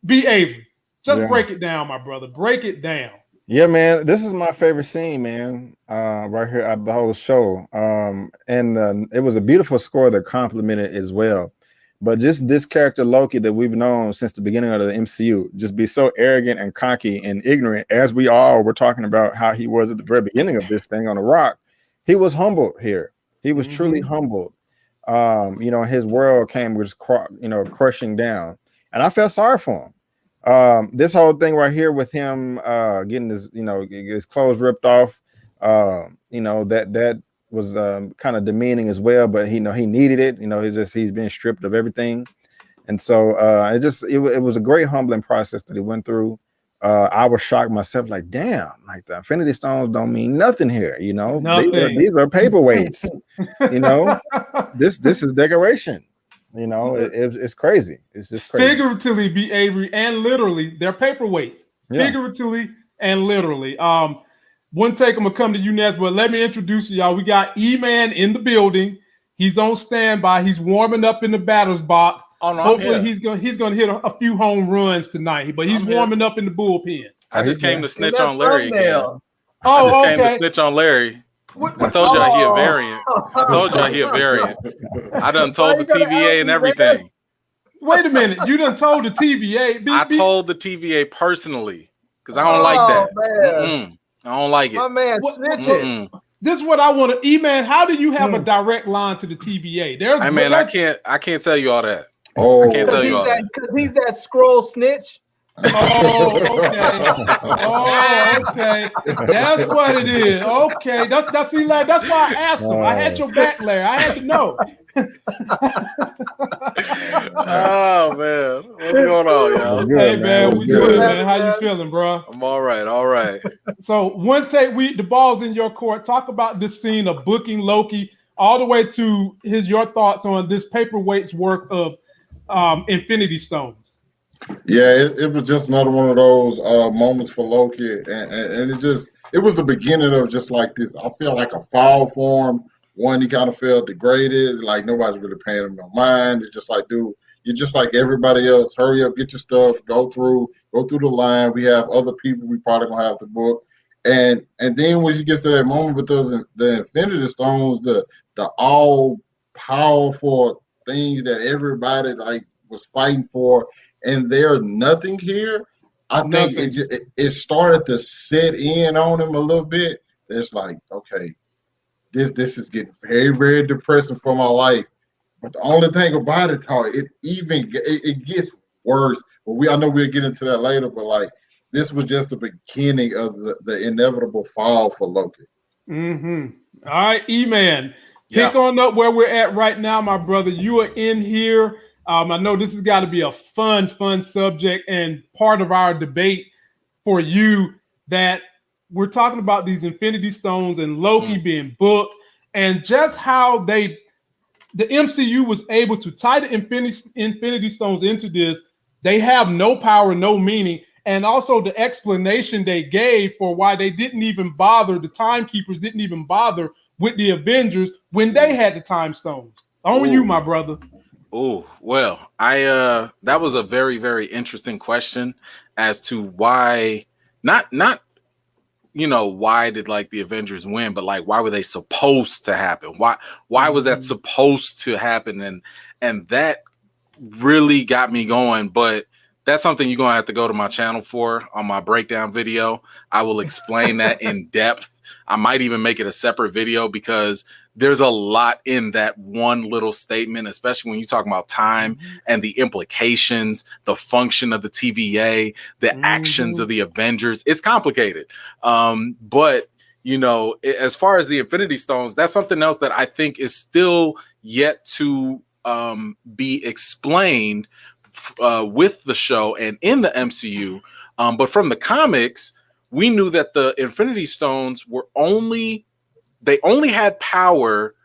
B. Avery, just break it down, my brother. Break it down. Yeah, man, this is my favorite scene, man. Right here at the whole show. And it was a beautiful score that complimented as well. But just this character Loki that we've known since the beginning of the MCU, just be so arrogant and cocky and ignorant, as we all were talking about how he was at the very beginning of this thing on the rock. He was humbled here. He was truly humbled. His world came just crushing down, and I felt sorry for him. This whole thing right here with him getting his clothes ripped off, that was kind of demeaning as well, but he needed it. He's been stripped of everything. And so it was a great humbling process that he went through. I was shocked myself, like, damn, like the Infinity Stones don't mean nothing here. These are paperweights. This is decoration. It's crazy. It's just crazy. Figuratively, B. Avery, and literally, they're paperweights. Yeah. Figuratively and literally. One take, I'm gonna come to you next, but let me introduce y'all. We got E-Man in the building. He's on standby. He's warming up in the batter's box. Oh, no, hopefully he's gonna hit a few home runs tonight. But he's warming up in the bullpen. I just came to snitch on Larry again. I just came to snitch on Larry. I told you he a variant. I told you he a variant. I done told the TVA and everything. Wait a minute. You done told the TVA? I told the TVA personally because I don't like that. I don't like it. My man, this is what I want to. E-Man, how do you have a direct line to the TVA? I can't tell you all that. I can't tell you all that because he's that scroll snitch. Oh, okay. That's what it is. Okay, that's why I asked him. I had your back, Larry. I had to know. Oh man, what's going on, y'all? Hey man, we good, man. How you feeling, bro? I'm all right. So one take, the ball's in your court. Talk about this scene of booking Loki all the way to your thoughts on this paperweight's worth of Infinity Stones. Yeah, it was just another one of those moments for Loki, and it was the beginning of just like this. I feel like a fall for him. One, he kind of felt degraded, like nobody's really paying him no mind. It's just like, dude, you're just like everybody else. Hurry up, get your stuff, go through the line. We have other people we probably gonna have to book, and then when you get to that moment with the Infinity Stones, the all powerful things that everybody like was fighting for. And there's nothing here. I think it started to set in on him a little bit. It's like, okay, this is getting very, very depressing for my life. But the only thing about it, it gets worse. But I know we'll get into that later, but like this was just the beginning of the inevitable fall for Loki. All right, E-Man, pick on up where we're at right now, my brother. You are in here. I know this has got to be a fun subject and part of our debate for you, that we're talking about these Infinity Stones and Loki being booked, and just how the MCU was able to tie the Infinity Stones into this. They have no power, no meaning, and also the explanation they gave for why they didn't even bother, the Timekeepers didn't even bother with the Avengers when they had the Time Stones. On you, my brother. Oh, well, that was a very, very interesting question as to why not why did like the Avengers win, but like why were they supposed to happen? Why was that supposed to happen? And that really got me going, but that's something you're gonna have to go to my channel for on my breakdown video. I will explain that in depth. I might even make it a separate video because there's a lot in that one little statement, especially when you talk about time and the implications, the function of the TVA, the actions of the Avengers. It's complicated. But as far as the Infinity Stones, that's something else that I think is still yet to be explained with the show and in the MCU. But from the comics, we knew that the Infinity Stones were only had power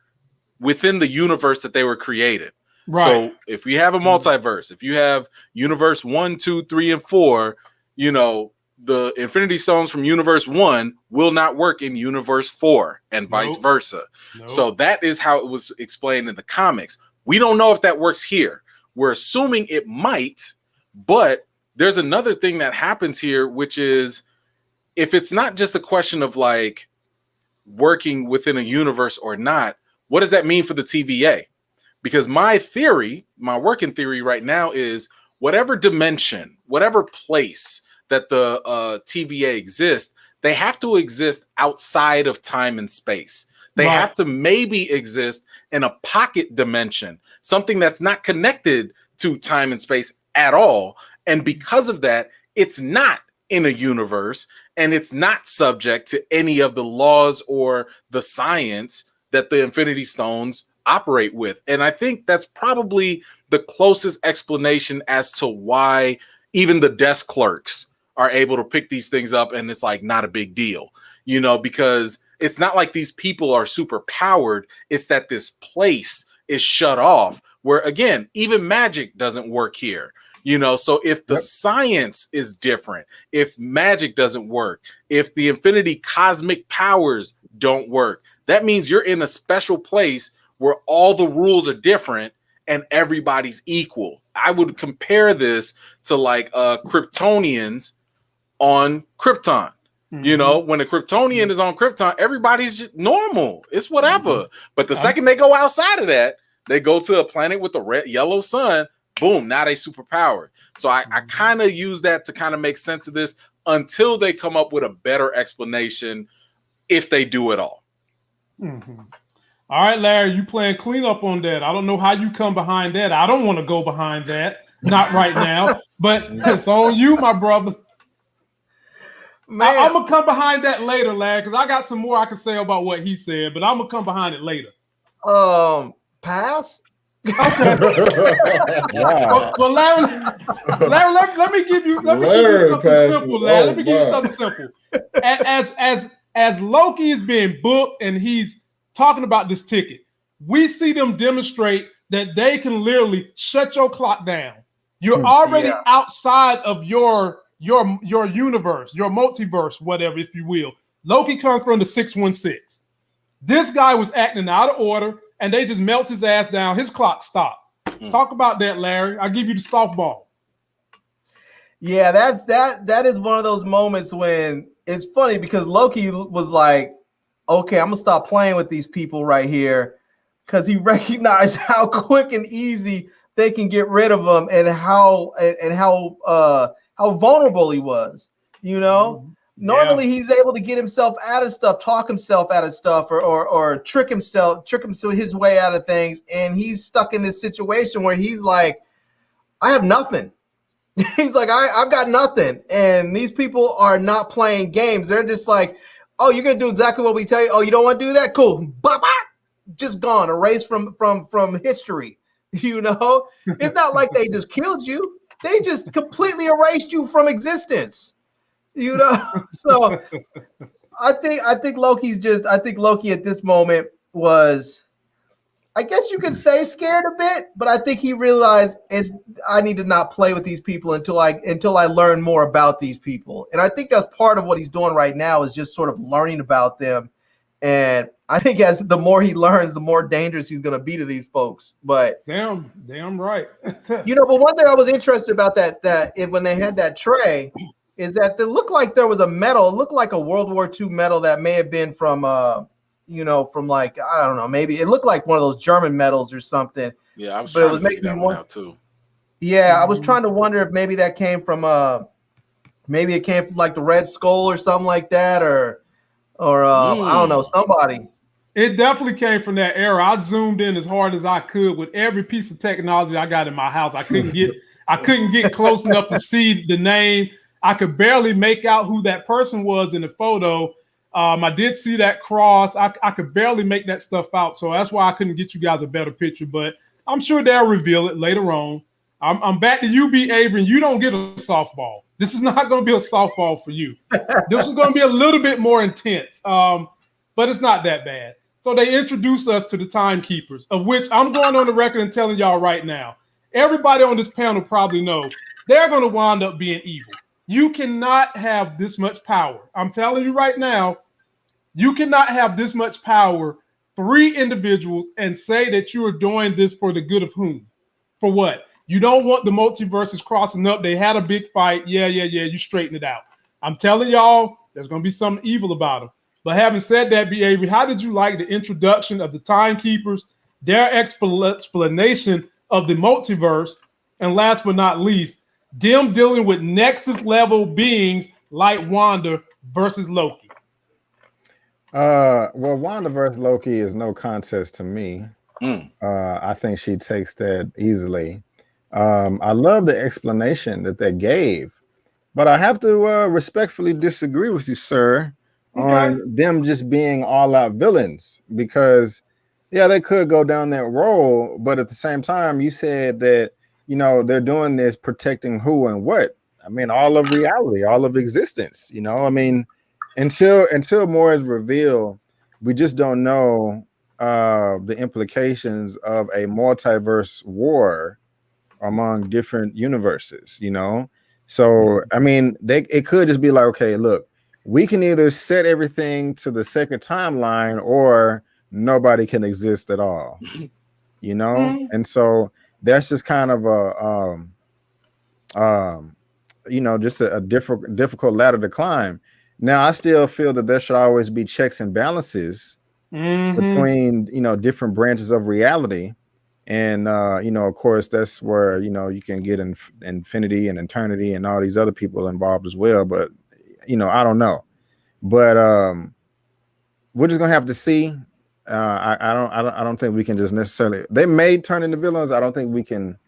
within the universe that they were created. Right. So if we have a multiverse, if you have universe 1, 2, 3, and 4, the Infinity Stones from universe 1 will not work in universe 4 and vice versa. So that is how it was explained in the comics. We don't know if that works here. We're assuming it might, but there's another thing that happens here, which is if it's not just a question of like working within a universe or not, what does that mean for the TVA? Because my working theory right now is whatever dimension, whatever place that the TVA exists, they have to exist outside of time and space. They have to maybe exist in a pocket dimension, something that's not connected to time and space at all. And because of that, it's not in a universe and it's not subject to any of the laws or the science that the Infinity Stones operate with. And I think that's probably the closest explanation as to why even the desk clerks are able to pick these things up and it's like not a big deal, because it's not like these people are super powered. It's that this place is shut off where, again, even magic doesn't work here. So if the science is different, if magic doesn't work, if the infinity cosmic powers don't work, that means you're in a special place where all the rules are different and everybody's equal. I would compare this to like Kryptonians on Krypton. When a Kryptonian is on Krypton, everybody's just normal. It's whatever. But the second they go outside of that, they go to a planet with a yellow sun. Boom, now they superpowered. So I kind of use that to kind of make sense of this until they come up with a better explanation, if they do it all. All right, Larry, you playing cleanup on that. I don't know how you come behind that. I don't want to go behind that. Not right now, but it's on you, my brother. I'm going to come behind that later, Larry, because I got some more I can say about what he said, but I'm going to come behind it later. Pass? Okay. Well, Larry, let me give you something simple, Larry. Let me give you something simple. As Loki is being booked and he's talking about this ticket, we see them demonstrate that they can literally shut your clock down. You're already outside of your universe, your multiverse, whatever, if you will. Loki comes from the 616. This guy was acting out of order, and they just melt his ass down. His clock stopped. Talk about that, Larry. I'll give you the softball. Yeah, that is one of those moments when it's funny because Loki was like, okay, I'm gonna stop playing with these people right here, because he recognized how quick and easy they can get rid of him and how vulnerable he was. Normally he's able to get himself out of stuff, talk himself out of stuff, or trick him his way out of things, and he's stuck in this situation where he's like, I have nothing. He's like, I've got nothing. And these people are not playing games. They're just like, oh, you're going to do exactly what we tell you. Oh, you don't want to do that? Cool. Bah, bah. Just gone, erased from history. You know, it's not like they just killed you. They just completely erased you from existence. You know, so I think Loki at this moment was, I guess you could say, scared a bit, but I think he realized I need to not play with these people until I learn more about these people. And I think that's part of what he's doing right now, is just sort of learning about them. And I think as the more he learns, the more dangerous he's going to be to these folks. But damn right. You know, but one thing I was interested about that when they had that tray is that it looked like there was a medal. It looked like a World War II medal that may have been from from like, I don't know, maybe it looked like one of those German medals or something. Yeah, I was trying to figure that one out too. Yeah, I was trying to wonder if maybe that came from maybe it came from like the Red Skull or something like that, or I don't know, somebody. It definitely came from that era. I zoomed in as hard as I could with every piece of technology I got in my house. I couldn't get close enough to see the name. I could barely make out who that person was in the photo. I did see that cross. I could barely make that stuff out. So that's why I couldn't get you guys a better picture. But I'm sure they'll reveal it later on. I'm back to you, B. Avery. You don't get a softball. This is not going to be a softball for you. This is going to be a little bit more intense, but it's not that bad. So they introduced us to the timekeepers, of which I'm going on the record and telling y'all right now, everybody on this panel probably know they're going to wind up being evil. You cannot have this much power. I'm telling you right now, you cannot have this much power, 3 individuals, and say that you are doing this for the good of whom? For what? You don't want the multiverses crossing up. They had a big fight. Yeah. You straighten it out. I'm telling y'all, there's going to be something evil about them. But having said that, B. Avery, how did you like the introduction of the timekeepers, their explanation of the multiverse, and last but not least, them dealing with Nexus level beings like Wanda versus Loki? Well, Wanda versus Loki is no contest to me. I think she takes that easily. I love the explanation that they gave, but I have to respectfully disagree with you, sir, on them just being all-out villains, because yeah, they could go down that road, but at the same time, you said that, you know, they're doing this protecting who and what. I mean, all of reality, all of existence, you know. I mean, until more is revealed, we just don't know the implications of a multiverse war among different universes, you know. So I mean, it could just be like, okay, look, we can either set everything to the second timeline or nobody can exist at all, you know. And so that's just kind of a you know, just a difficult ladder to climb. Now, I still feel that there should always be checks and balances between, you know, different branches of reality. And, you know, of course, that's where, you know, you can get infinity and eternity and all these other people involved as well. But, you know, I don't know. But we're just going to have to see. I don't think we can just necessarily. They may turn into villains. I don't think we can.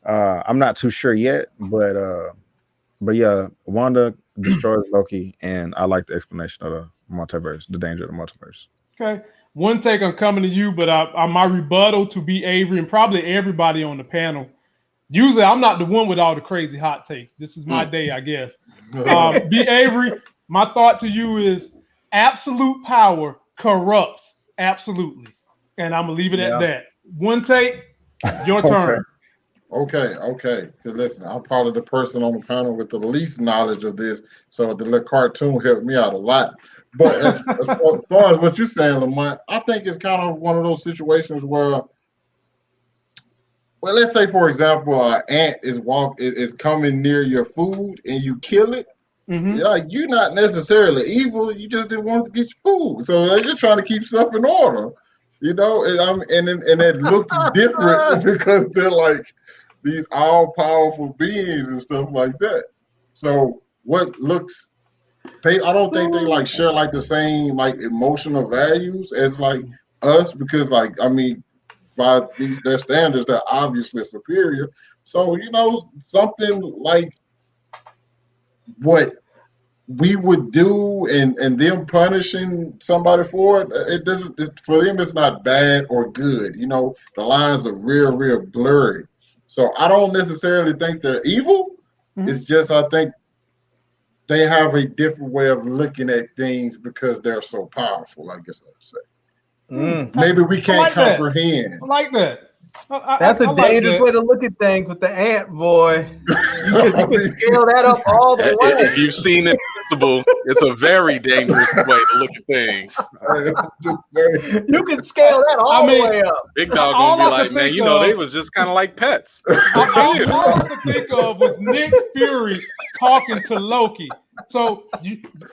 I'm not too sure yet. But yeah, Wanda destroys Loki. And I like the explanation of the multiverse, the danger of the multiverse. Okay. One take, I'm coming to you, but my rebuttal to B. Avery and probably everybody on the panel. Usually, I'm not the one with all the crazy hot takes. This is my day, I guess. B. Avery, my thought to you is absolute power corrupts absolutely, and I'm gonna leave it at that. One take, your turn. Okay. So listen, I'm probably the person on the panel with the least knowledge of this, so the little cartoon helped me out a lot. But as far as what you're saying, Lamont, I think it's kind of one of those situations where, well, let's say, for example, an ant is coming near your food and you kill it. Like, you're not necessarily evil. You just didn't want to get your food, so they're just trying to keep stuff in order, you know. And it looks different because they're like these all-powerful beings and stuff like that. So what looks, I don't think they like share like the same like emotional values as like us, because like, I mean, by their standards, they're obviously superior. So, something like what we would do and them punishing somebody for it doesn't, for them, it's not bad or good. The lines are real blurry. So I don't necessarily think they're evil. It's just, I think they have a different way of looking at things because they're so powerful, I guess I would say. Maybe we can't comprehend. I like that. That's a dangerous way to look at things with the ant, boy. You can scale that up all the way. If you've seen Invincible, it's a very dangerous way to look at things. You can scale that all the way up. Big Dog gonna be like, man, they was just kind of like pets. All I could think of was Nick Fury talking to Loki. So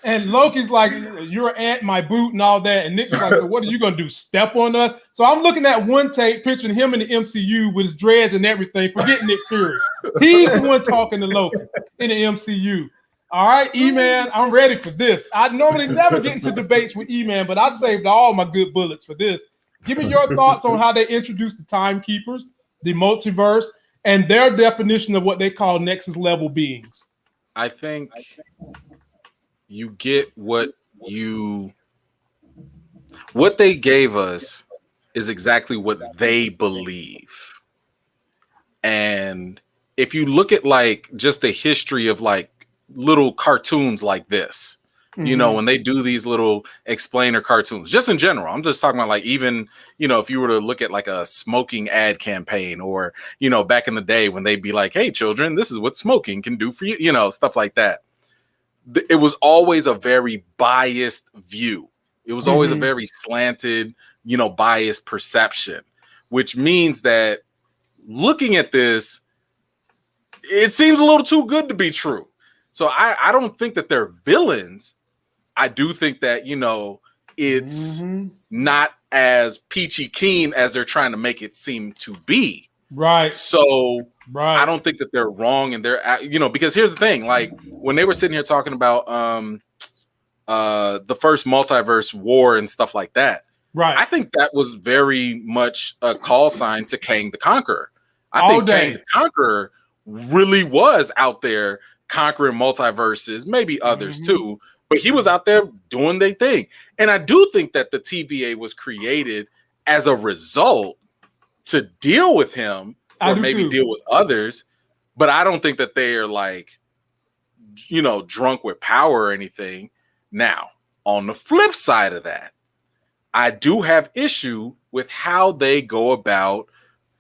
and Loki's like, you're at my boot and all that, and Nick's like, so what are you gonna do? Step on us? So I'm looking at one tape, picturing him in the MCU with his dreads and everything. Forget Nick Fury. He's the one talking to Loki in the MCU. All right, E-Man, I'm ready for this. I normally never get into debates with E-Man, but I saved all my good bullets for this. Give me your thoughts on how they introduced the timekeepers, the multiverse, and their definition of what they call Nexus level beings. I think you get what they gave us is exactly what they believe. And if you look at like just the history of like little cartoons like this, when they do these little explainer cartoons, just in general, I'm just talking about like, even, if you were to look at like a smoking ad campaign, or, back in the day when they'd be like, hey, children, this is what smoking can do for you, stuff like that. It was always a very biased view. It was always a very slanted, biased perception, which means that looking at this, it seems a little too good to be true. So I don't think that they're villains. I do think that, it's not as peachy keen as they're trying to make it seem to be. Right. So I don't think that they're wrong. And they're, because here's the thing, like when they were sitting here talking about the first multiverse war and stuff like that. Right. I think that was very much a call sign to Kang the Conqueror. I think Kang the Conqueror really was out there conquering multiverses, maybe others too, but he was out there doing their thing. And I do think that the TVA was created as a result to deal with him, or maybe deal with others, but I don't think that they are like, drunk with power or anything. Now, on the flip side of that, I do have issue with how they go about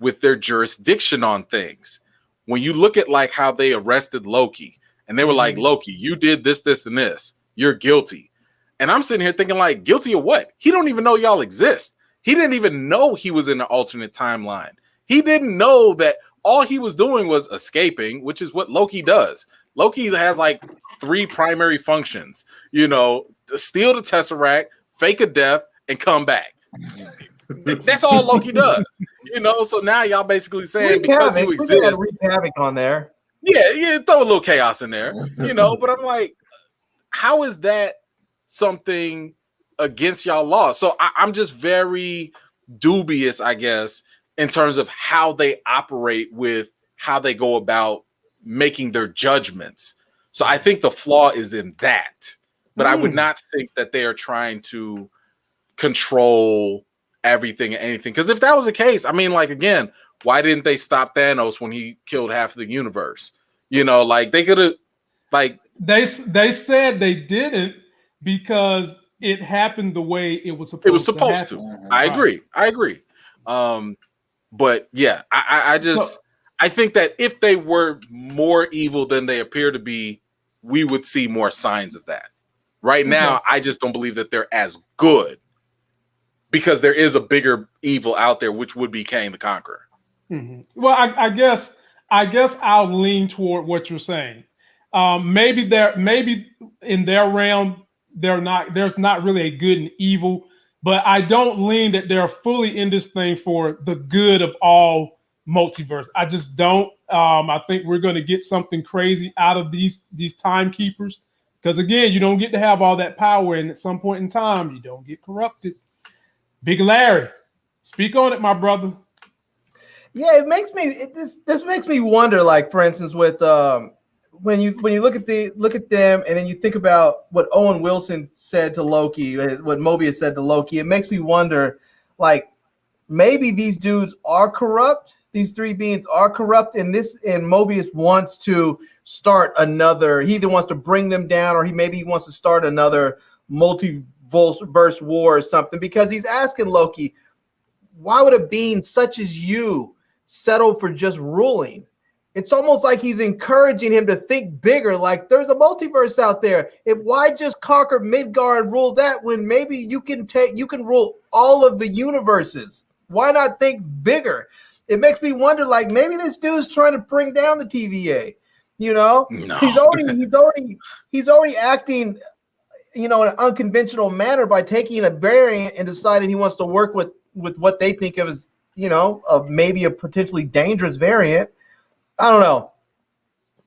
with their jurisdiction on things. When you look at like how they arrested Loki, and they were like, Loki, you did this, this, and this. You're guilty. And I'm sitting here thinking like, guilty of what? He don't even know y'all exist. He didn't even know he was in an alternate timeline. He didn't know that all he was doing was escaping, which is what Loki does. Loki has like 3 primary functions, to steal the Tesseract, fake a death, and come back. That's all Loki does. So now y'all basically saying because you exist, wreak havoc on there. Yeah, throw a little chaos in there, but I'm like, how is that something against y'all law? So I'm just very dubious, I guess, in terms of how they operate with how they go about making their judgments. So I think the flaw is in that, but I would not think that they are trying to control everything and anything. Because if that was the case, I mean, like, again, why didn't they stop Thanos when he killed half of the universe? Like they could have, like they said they didn't because it happened the way it was supposed to. I agree. But yeah, I think that if they were more evil than they appear to be, we would see more signs of that. Right now, I just don't believe that they're as good because there is a bigger evil out there, which would be Kang the Conqueror. Well, I guess I'll lean toward what you're saying. Maybe in their realm, there's not really a good and evil, but I don't lean that they're fully in this thing for the good of all multiverse. I just don't. I think we're going to get something crazy out of these timekeepers because, again, you don't get to have all that power, and at some point in time, you don't get corrupted. Big Larry, speak on it, my brother. Yeah, it makes me this makes me wonder. Like for instance, with when you look at them and then you think about what Owen Wilson said to Loki, what Mobius said to Loki, it makes me wonder, like maybe these dudes are corrupt. These three beings are corrupt, and Mobius wants to start another. He either wants to bring them down, or he wants to start another multiverse war or something. Because he's asking Loki, why would a being such as you settle for just ruling? It's almost like he's encouraging him to think bigger. Like there's a multiverse out there. Why just conquer Midgard and rule that when maybe you can rule all of the universes? Why not think bigger? It makes me wonder, like maybe this dude's trying to bring down the TVA. You know, no. he's already acting, in an unconventional manner by taking a variant and deciding he wants to work with what they think of as, maybe a potentially dangerous variant. I don't know.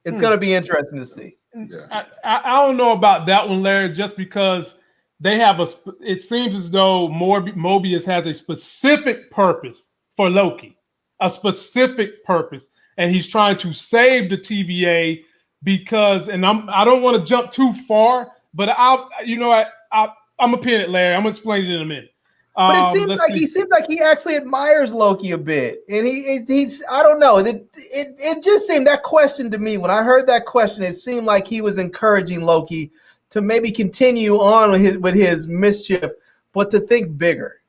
It's going to be interesting to see. Yeah. I don't know about that one, Larry, just because they have it seems as though Mobius has a specific purpose for Loki, a specific purpose. And he's trying to save the TVA because, and I don't want to jump too far, but I'm going to pin it, Larry. I'm going to explain it in a minute. But he seems like he actually admires Loki a bit, and he's I don't know. It just seemed, that question to me, when I heard that question, it seemed like he was encouraging Loki to maybe continue on with his mischief, but to think bigger.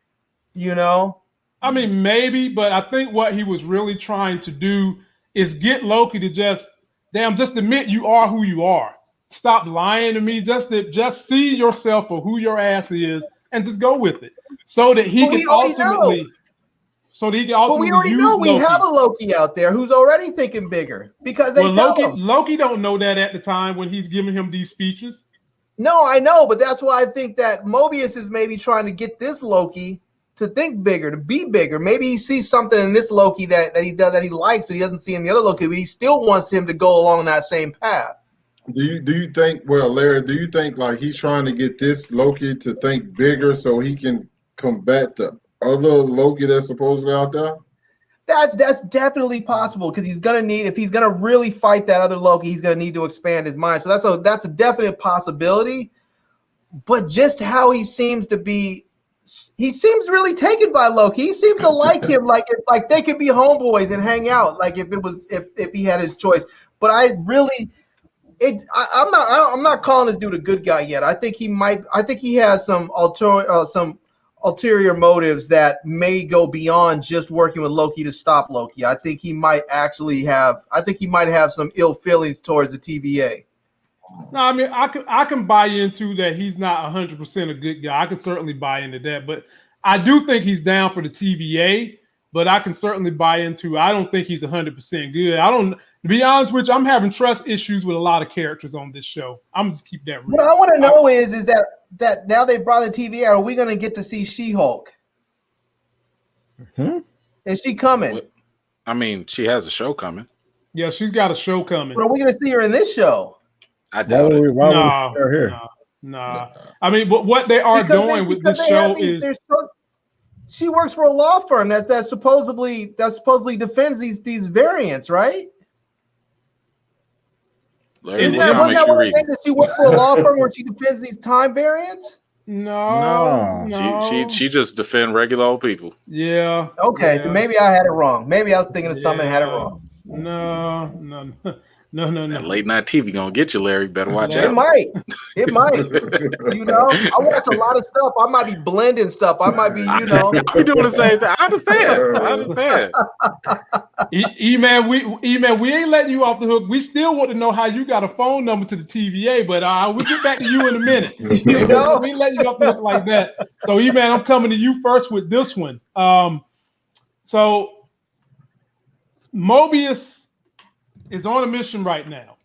I mean, maybe, but I think what he was really trying to do is get Loki to just admit you are who you are. Stop lying to me. Just see yourself for who your ass is, and just go with it. So that he can ultimately. But we already know we have a Loki out there who's already thinking bigger, because Loki don't know that at the time when he's giving him these speeches. No, I know, but that's why I think that Mobius is maybe trying to get this Loki to think bigger, to be bigger. Maybe he sees something in this Loki that he likes that he doesn't see in the other Loki, but he still wants him to go along that same path. Do you think, Larry, do you think like he's trying to get this Loki to think bigger so he can combat the other Loki that's supposedly out there? That's definitely possible, because if he's gonna really fight that other Loki, he's gonna need to expand his mind. So that's a definite possibility. But just how he seems really taken by Loki. He seems to like him, like they could be homeboys and hang out, like if he had his choice. But I'm not calling this dude a good guy yet. I think he has some ulterior motives that may go beyond just working with Loki to stop Loki. I think he might have some ill feelings towards the TVA. No, I mean, I can buy into that he's not 100% a good guy. I can certainly buy into that, but I do think he's down for the TVA. But I can certainly buy into, I don't think he's 100% good. To be honest with you, I'm having trust issues with a lot of characters on this show. I'm just keep that real. What I want to know is that now they brought the TVA, are we going to get to see She-Hulk? Is she coming? I mean, she has a show coming. Yeah, she's got a show coming. But are we going to see her in this show? I doubt it. No. I mean, but what they are doing with this show is she works for a law firm that supposedly defends these variants, right? Larry, wasn't that one of the things that she works for a law firm where she defends these time variants? No. She just defend regular old people. Yeah. Okay, yeah. Maybe I had it wrong. Maybe I was thinking of something and had it wrong. No. That late night TV gonna get you, Larry. Better watch out. It might. I watch a lot of stuff. I might be blending stuff. I might be, You doing the same thing. I understand. E-Man, we ain't letting you off the hook. We still want to know how you got a phone number to the TVA, but we'll get back to you in a minute. We ain't letting you off the hook like that. So, E-Man, I'm coming to you first with this one. So Mobius is on a mission right now.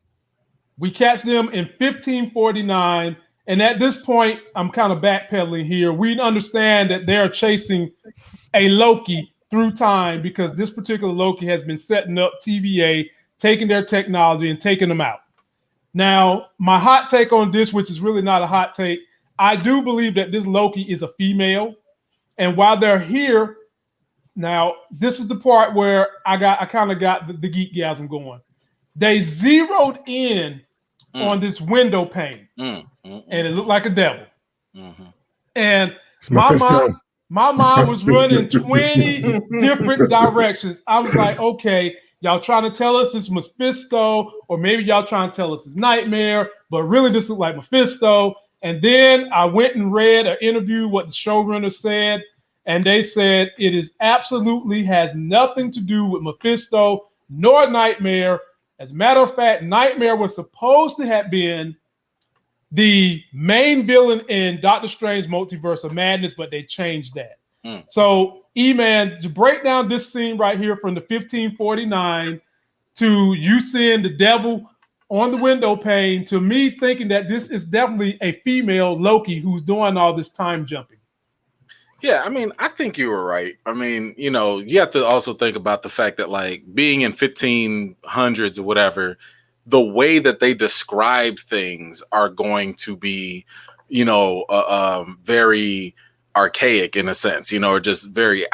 We catch them in 1549, and at this point, I'm kind of backpedaling here. We understand that they're chasing a Loki through time because this particular Loki has been setting up TVA, taking their technology and taking them out. Now, my hot take on this, which is really not a hot take, I do believe that this Loki is a female, and while they're here, Now, this is the part where I kind of got the geekgasm going. They zeroed in on this window pane, and it looked like a devil. And my mind was running 20 different directions. I was like, okay, y'all trying to tell us it's Mephisto, or maybe y'all trying to tell us it's Nightmare, but really this looked like Mephisto. And then I went and read an interview what the showrunner said, and they said it is absolutely has nothing to do with Mephisto nor Nightmare. As a matter of fact, Nightmare was supposed to have been the main villain in Doctor Strange Multiverse of Madness, but they changed that. So, E-Man, to break down this scene right here from the 1549 to you seeing the devil on the window pane, to me thinking that this is definitely a female Loki who's doing all this time jumping. Yeah, I mean, I think you were right. I mean, you know, you have to also think about the fact that, like, being in 1500s or whatever, the way that they describe things are going to be, you know, very archaic in a sense, you know, or just very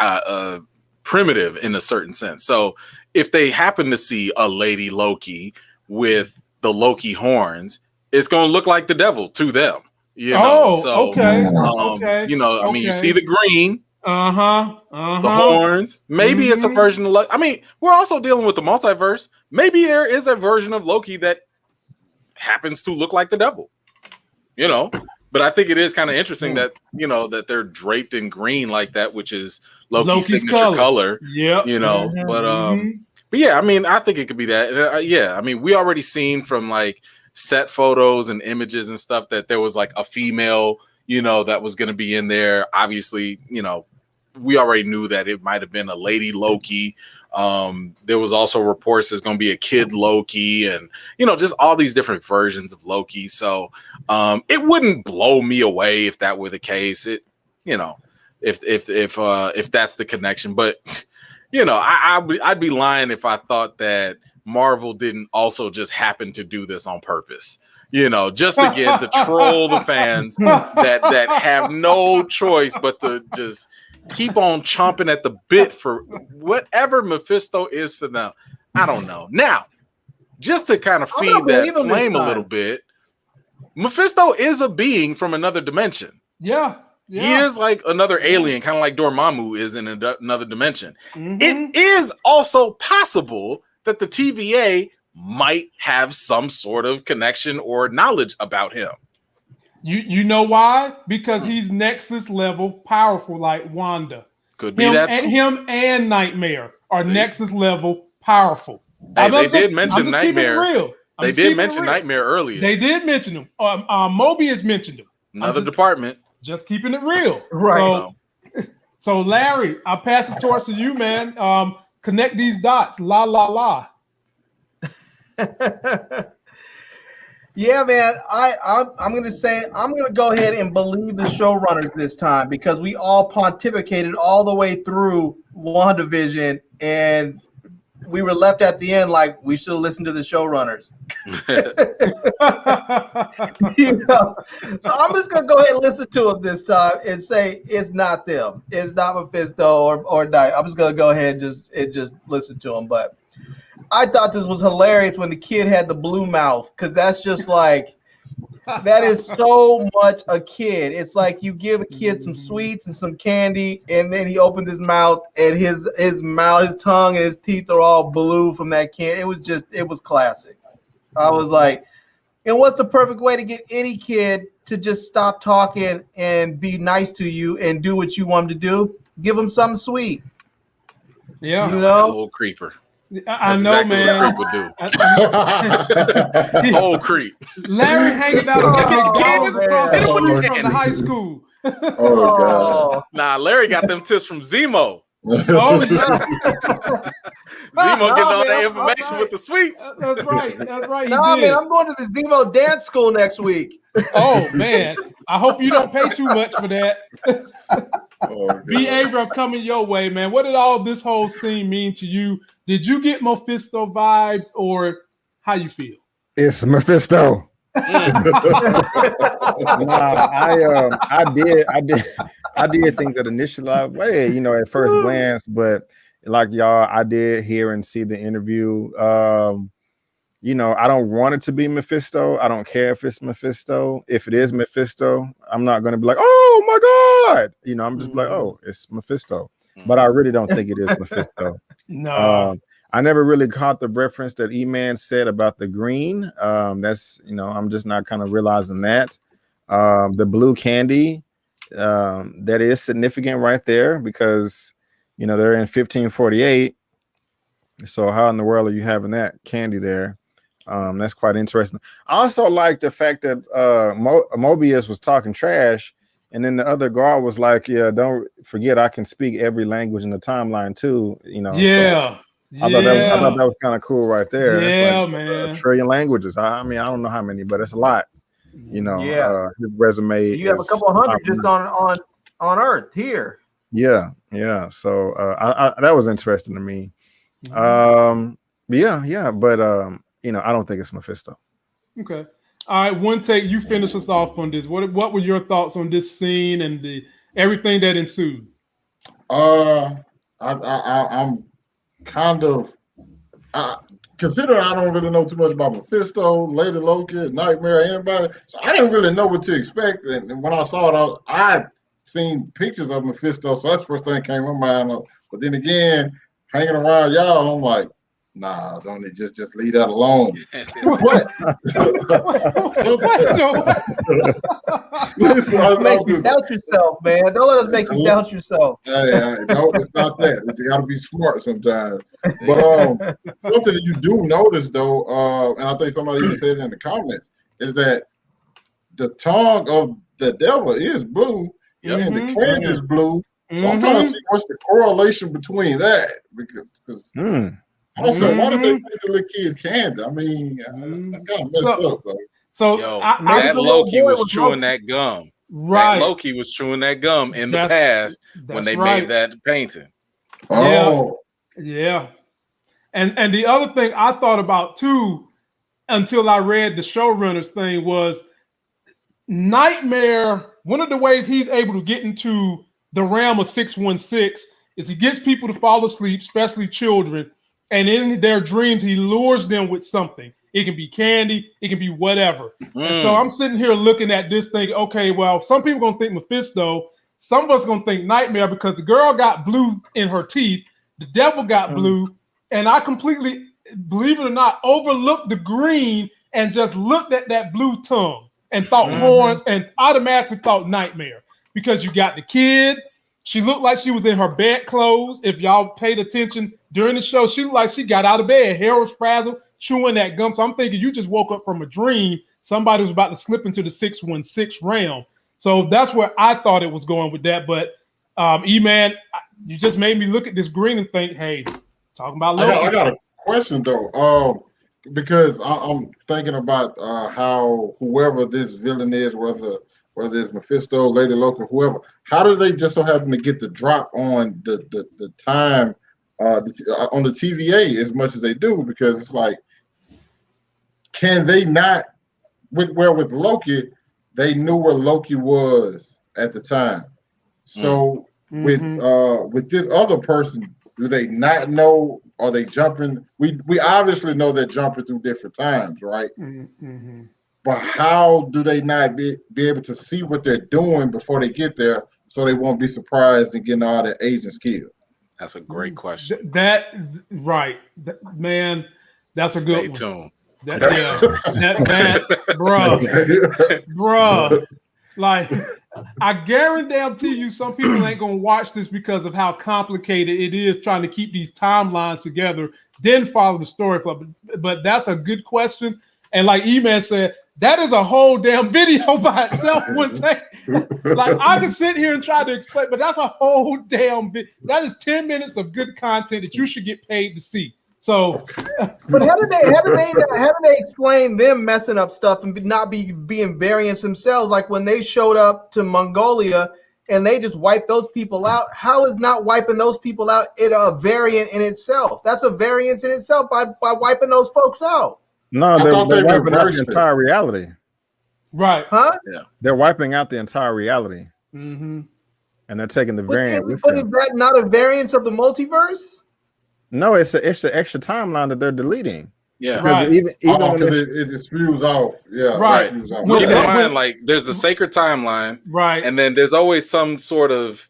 primitive in a certain sense. So if they happen to see a lady Loki with the Loki horns, it's going to look like the devil to them. You know, okay. You know, I mean, you see the green, the horns. Maybe it's a version of Loki. I mean, we're also dealing with the multiverse. Maybe there is a version of Loki that happens to look like the devil. You know, but I think it is kind of interesting that, you know, that they're draped in green like that, which is Loki's signature color. Yeah, you know, but yeah, I mean, I think it could be that. Yeah, I mean, we already seen from like set photos and images and stuff that there was like a female, you know, that was going to be in there. Obviously, you know, we already knew that it might have been a lady Loki. There was also reports there's going to be a kid Loki, and, you know, just all these different versions of Loki. So it wouldn't blow me away if that were the case. It, you know, if that's the connection, but you know, I'd be lying if I thought that Marvel didn't also just happen to do this on purpose, you know, just again to troll the fans that have no choice but to just keep on chomping at the bit for whatever Mephisto is for them. I don't know. Now, just to kind of feed that flame a little bit, Mephisto is a being from another dimension. Yeah. He is like another alien, kind of like Dormammu is in another dimension. It is also possible that the TVA might have some sort of connection or knowledge about him. You know why? Because he's Nexus level powerful like Wanda. Could be that too. Him and Nightmare are Nexus level powerful. Hey, they did mention Nightmare. They did mention Nightmare earlier. They did mention him. Mobius mentioned him. Another department. Just keeping it real. Right. So Larry, I'll pass the torch to you, man. Connect these dots. La la la. Yeah, man. I'm gonna go ahead and believe the showrunners this time, because we all pontificated all the way through WandaVision, and we were left at the end like we should have listened to the showrunners. You know? So I'm just gonna go ahead and listen to them this time and say it's not them. It's not Mephisto or Night. I'm just gonna go ahead and just listen to them. But I thought this was hilarious when the kid had the blue mouth, because that's just like, that is so much a kid. It's like you give a kid some sweets and some candy, and then he opens his mouth, and his tongue and his teeth are all blue from that candy. It was classic. I was like, and what's the perfect way to get any kid to just stop talking and be nice to you and do what you want them to do? Give them something sweet. Yeah, you know, old creeper. I know, exactly, man. What creep would do. Old creep. Larry hanging out across the high school. Oh God. Nah, Larry got them tips from Zemo. Oh yeah. Zemo getting all that information with the sweets. That's right. Nah, man, I'm going to the Zemo dance school next week. Oh man, I hope you don't pay too much for that. B. Abram coming your way, man. What did all this whole scene mean to you? Did you get Mephisto vibes, or how you feel? It's Mephisto. I did think that initially, at first glance, but like y'all, I did hear and see the interview. I don't want it to be Mephisto. I don't care if it's Mephisto. If it is Mephisto, I'm not going to be like, oh my God. I'm just like, oh, it's Mephisto. But I really don't think it is Mephisto. No. I never really caught the reference that E-Man said about the green. That's, I'm just not kind of realizing that. The blue candy, that is significant right there because, they're in 1548. So how in the world are you having that candy there? That's quite interesting. I also like the fact that Mobius was talking trash, and then the other guard was like, "Yeah, don't forget, I can speak every language in the timeline too." Yeah. So I thought that was kind of cool right there. Yeah, it's like, man. a trillion languages. I mean, I don't know how many, but it's a lot. His resume. You have a couple of hundred just on Earth here. Yeah. So that was interesting to me. But I don't think it's Mephisto. Okay. All right, one take. You finish us off on this. What were your thoughts on this scene and everything that ensued? I'm kind of considering I don't really know too much about Mephisto, Lady Loki, Nightmare, anybody. So I didn't really know what to expect. And when I saw it, I'd seen pictures of Mephisto, so that's the first thing that came to my mind. But then again, hanging around y'all, I'm like, nah, don't it just leave that alone. What? Make you doubt yourself, man. Don't let us make you doubt yourself. No, it's not that. You got to be smart sometimes. But something that you do notice, though, and I think somebody even said it in the comments, is that the tongue of the devil is blue, and the candy is blue. So I'm trying to see what's the correlation between that, because also, why did they take the little kids candy? I mean, that's kind of messed up, though. So that Loki was chewing that gum. Right. That Loki was chewing that gum in the past when they made that painting. Oh. Yeah. And the other thing I thought about too, until I read the showrunners thing, was Nightmare. One of the ways he's able to get into the realm of 616 is he gets people to fall asleep, especially children. And in their dreams, he lures them with something. It can be candy. It can be whatever. And so I'm sitting here looking at this thing. Okay, well, some people are going to think Mephisto. Some of us are going to think Nightmare because the girl got blue in her teeth. The devil got blue. And I completely, believe it or not, overlooked the green and just looked at that blue tongue and thought horns and automatically thought Nightmare because you got the kid. She looked like she was in her bed clothes. If y'all paid attention during the show, she looked like she got out of bed. Hair was frazzled, chewing that gum. So I'm thinking you just woke up from a dream. Somebody was about to slip into the 616 realm. So that's where I thought it was going with that. But E-Man, you just made me look at this green and think, hey, talking about Loki. I got a question though, because I'm thinking about how whoever this villain is, whether it's Mephisto, Lady Loki, whoever, how do they just so happen to get the drop on the time on the TVA as much as they do? Because it's like, can they not? With Loki, they knew where Loki was at the time. So with this other person, do they not know? Are they jumping? We obviously know they're jumping through different times, right? But how do they not be able to see what they're doing before they get there, so they won't be surprised and getting all their agents killed? That's a great question. Man, that's a good one. Stay tuned. Bruh. Like, I guarantee you some people ain't gonna watch this because of how complicated it is trying to keep these timelines together, then follow the story flow. But that's a good question. And like E-Man said, that is a whole damn video by itself. Like, I can sit here and try to explain, but that's a whole damn that is 10 minutes of good content that you should get paid to see. So, but how did they explain them messing up stuff and not being variants themselves? Like when they showed up to Mongolia and they just wiped those people out. How is not wiping those people out a variant in itself? That's a variance in itself by wiping those folks out. No, they're wiping out the entire reality. Right. Huh? Yeah. They're wiping out the entire reality. Mm-hmm. And they're taking the But variant with is them. that not a variance of the multiverse? No, it's the extra timeline that they're deleting. Yeah. Because Right. even when because it spews off. Yeah. Right. It spews off. Well, Keep yeah. in mind, like, there's the sacred timeline, Right. and then there's always some sort of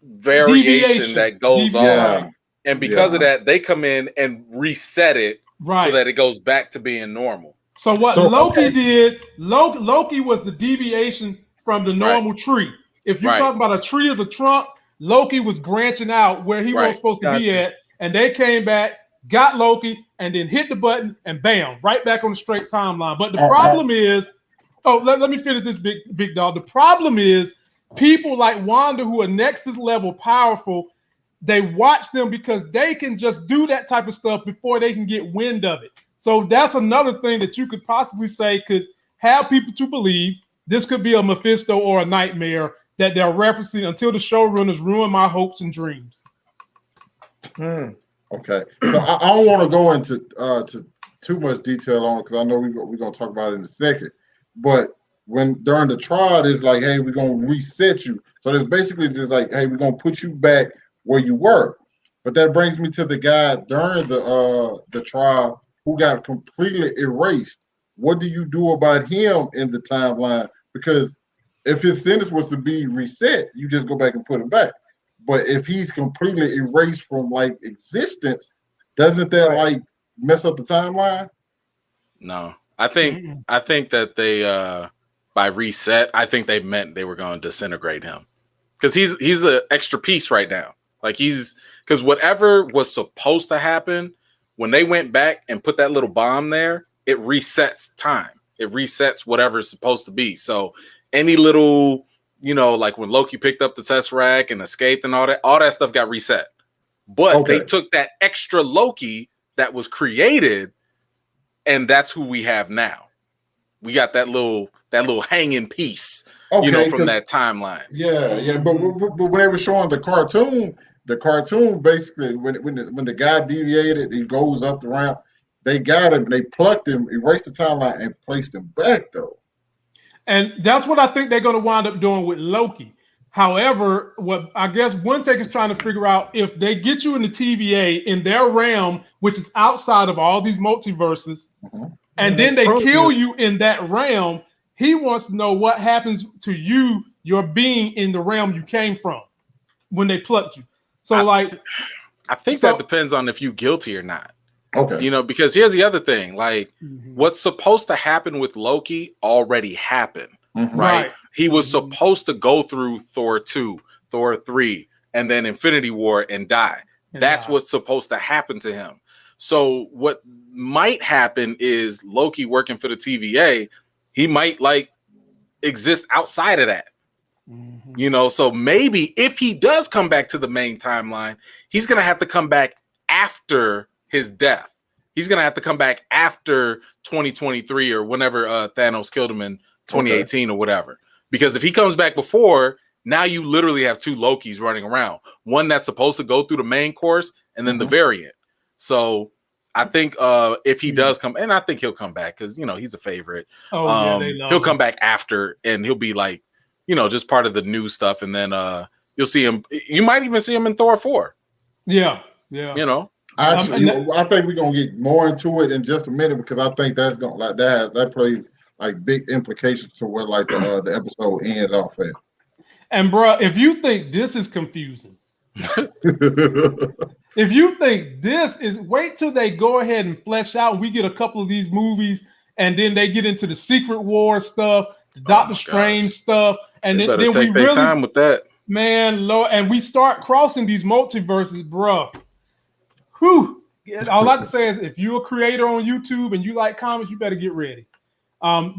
variation that goes Yeah. on. And because of that, they come in and reset it so that it goes back to being normal. So what Loki did, Loki was the deviation from the normal tree. If you talk about a tree as a trunk, Loki was branching out where he was supposed to be at, and they came back, got Loki, and then hit the button, and bam, right back on the straight timeline. But the problem is, let me finish this, big dog. The problem is people like Wanda, who are Nexus level powerful, they watch them because they can just do that type of stuff before they can get wind of it. So that's another thing that you could possibly say could have people to believe this could be a Mephisto or a nightmare that they're referencing until the showrunners ruin my hopes and dreams. Okay, so I don't want to go into to too much detail on it because I know we're gonna talk about it in a second. But when during the trial, it's like, hey, we're gonna reset you. So it's basically just like, hey, we're gonna put you back where you were. But that brings me to the guy during the trial who got completely erased. What do you do about him in the timeline? Because if his sentence was to be reset, you just go back and put him back. But if he's completely erased from like existence, doesn't that like mess up the timeline? No, I think that they by reset, I think they meant they were going to disintegrate him because he's an extra piece right now. Like because whatever was supposed to happen when they went back and put that little bomb there, it resets time. It resets whatever is supposed to be. So any little, like when Loki picked up the Tesseract and escaped and all that stuff got reset. But they took that extra Loki that was created, and that's who we have now. We got that little hanging piece, from that timeline. Yeah. But when they were showing the cartoon basically when the guy deviated, he goes up the ramp. They got him, they plucked him, erased the timeline, and placed him back though. And that's what I think they're going to wind up doing with Loki. However, what I guess One Take is trying to figure out, if they get you in the TVA in their realm, which is outside of all these multiverses, and then they kill you in that realm, he wants to know what happens to you, your being in the realm you came from when they plucked you. So I think that depends on if you're guilty or not. Okay. Because here's the other thing, like what's supposed to happen with Loki already happened, right? He was supposed to go through Thor 2, Thor 3, and then Infinity War and die. That's what's supposed to happen to him. So what might happen is Loki working for the TVA, he might exist outside of that. So maybe if he does come back to the main timeline, he's going to have to come back after his death. He's going to have to come back after 2023 or whenever Thanos killed him in 2018 or whatever. Because if he comes back before, now you literally have two Lokis running around. One that's supposed to go through the main course and then the variant. So I think if he does come, and I think he'll come back because, he's a favorite. He'll come back after and he'll be like, just part of the new stuff. And then you'll see him. You might even see him in Thor 4. Yeah. Actually, I think we're gonna get more into it in just a minute because I think that's gonna that plays like big implications to where the episode ends off at. And bro, if you think this is confusing, if you think this is, wait till they go ahead and flesh out. We get a couple of these movies, and then they get into the Secret War stuff, the Doctor Strange stuff, and then we really time with that, man. Lord, and we start crossing these multiverses, bro. Whew. All I can say is, if you're a creator on YouTube and you like comics, you better get ready.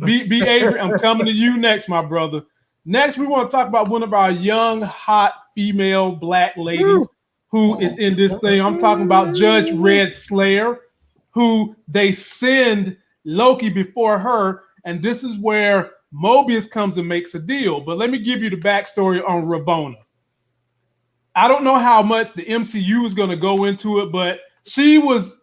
B. Avery, I'm coming to you next, my brother. Next, we want to talk about one of our young, hot female black ladies who is in this thing. I'm talking about Judge Red Slayer, who they send Loki before her, and this is where Mobius comes and makes a deal. But let me give you the backstory on Rabona. I don't know how much the MCU is going to go into it, but she was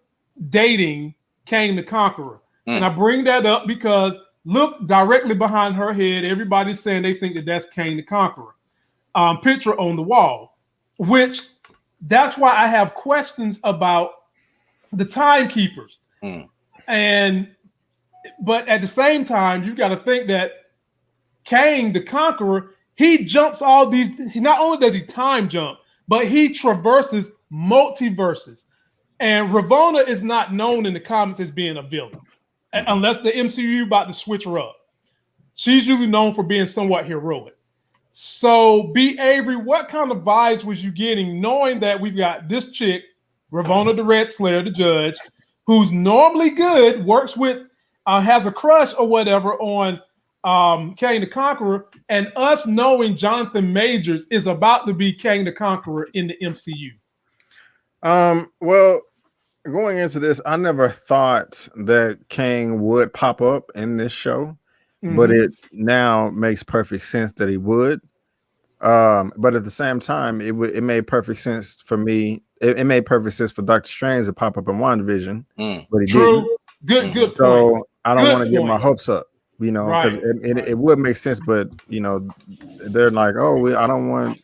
dating Kang the Conqueror. And I bring that up because look directly behind her head. Everybody's saying they think that that's Kang the Conqueror. Picture on the wall, which that's why I have questions about the timekeepers. But at the same time, you got to think that Kang the Conqueror, he jumps all these. Not only does he time jump, but he traverses multiverses. And Ravonna is not known in the comics as being a villain, unless the MCU about to switch her up. She's usually known for being somewhat heroic. So, B. Avery, what kind of vibes was you getting knowing that we've got this chick, Ravonna the Red Slayer, the judge, who's normally good, works with, has a crush or whatever on Kang the Conqueror, and us knowing Jonathan Majors is about to be Kang the Conqueror in the MCU? Well, going into this, I never thought that Kang would pop up in this show. But it now makes perfect sense that he would. But at the same time, it made perfect sense for me. It made perfect sense for Doctor Strange to pop up in WandaVision, but he didn't. Good. So point. I don't want to get my hopes up, because it would make sense. But they're like, oh, I don't want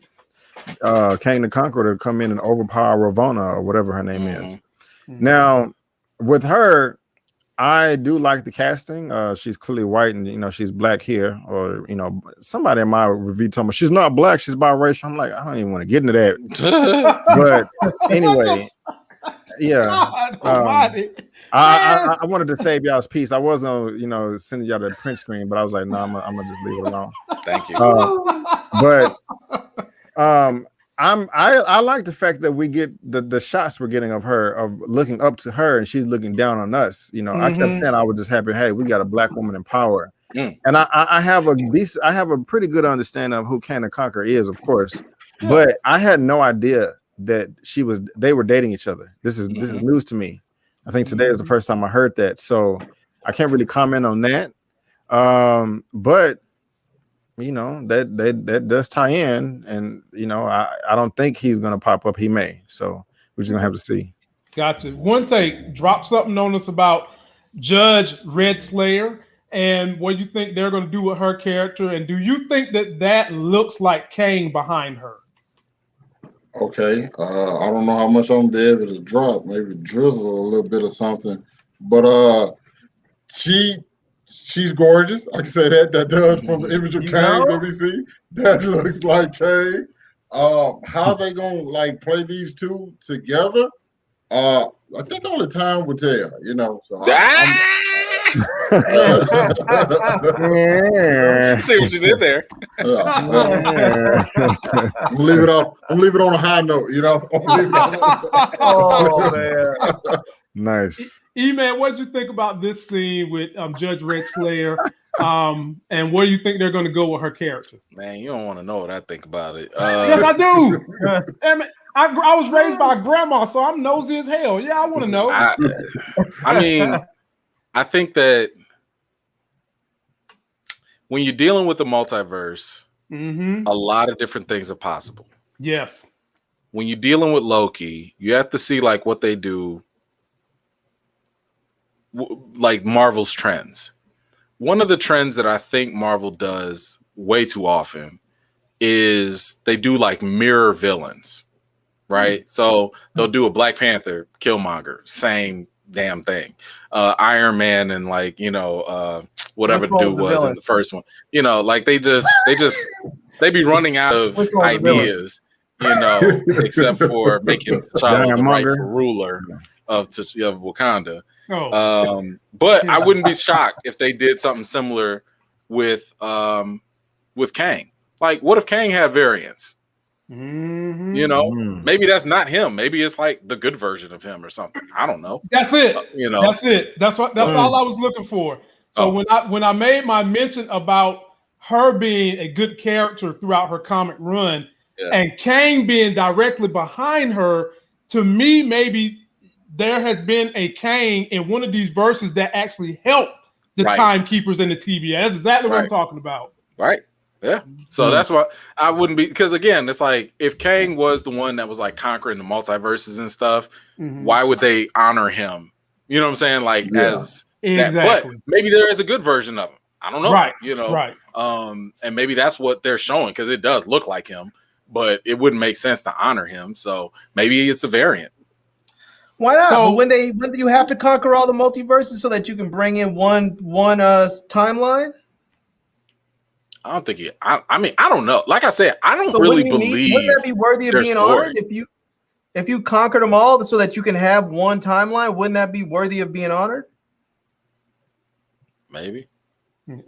Kang the Conqueror to come in and overpower Ravonna or whatever her name is. Now, with her, I do like the casting. She's clearly white, and she's black here. Or somebody in my review told me she's not black, she's biracial. I'm like, I don't even want to get into that. But anyway, yeah. I wanted to save y'all's peace. I was gonna, send y'all the print screen, but I was like, no, I'm gonna just leave it alone. Thank you. I like the fact that we get the shots we're getting of her, of looking up to her, and she's looking down on us. I kept saying I was just happy. Hey, we got a black woman in power, and I have a pretty good understanding of who Kang the Conqueror is, of course, but I had no idea that they were dating each other. This is news to me. I think today is the first time I heard that, so I can't really comment on that. But that does tie in, and I don't think he's gonna pop up. He may, so we're just gonna have to see. Gotcha. One take, drop something on us about Judge Red Slayer and what you think they're gonna do with her character, and do you think that looks like Kang behind her? Okay, I don't know how much I'm gonna be able to drop. Maybe drizzle a little bit or something, but she's gorgeous. I can say that does from the image of Kang that we see. That looks like Kang. How they gonna play these two together? I think only time will tell. So See what you did there. I'm leave it off. I'm leave it on a high note. Oh man. Nice. E-Man, what did you think about this scene with Judge Red Slayer? And where do you think they're going to go with her character? Man, you don't want to know what I think about it. Yes, I do. I was raised by a grandma, so I'm nosy as hell. Yeah, I want to know. I mean, I think that when you're dealing with the multiverse, a lot of different things are possible. Yes. When you're dealing with Loki, you have to see what they do. Like Marvel's trends. One of the trends that I think Marvel does way too often is they do mirror villains, right? So they'll do a Black Panther, Killmonger, same damn thing. Iron Man and whatever the dude was in the first one. They be running out of ideas, except for making T'Challa the rightful ruler of Wakanda. But I wouldn't be shocked if they did something similar with Kang. What if Kang had variants? Maybe that's not him. Maybe it's the good version of him or something. I don't know. That's it. That's it. That's all I was looking for. So when I made my mention about her being a good character throughout her comic run, and Kang being directly behind her, to me, maybe there has been a Kang in one of these verses that actually helped the timekeepers in the TVA. That's exactly what I'm talking about. Right. Yeah. So that's why I wouldn't be, because again, it's if Kang was the one that was conquering the multiverses and stuff, why would they honor him? You know what I'm saying? As exactly. But maybe there is a good version of him. I don't know. Right. Right. And maybe that's what they're showing because it does look like him, but it wouldn't make sense to honor him. So maybe it's a variant. Why not? So, but when do you have to conquer all the multiverses so that you can bring in one timeline? I don't think I mean, I don't know. Like I said, I don't really believe. Wouldn't that be worthy of being honored if you conquered them all so that you can have one timeline? Wouldn't that be worthy of being honored? Maybe. You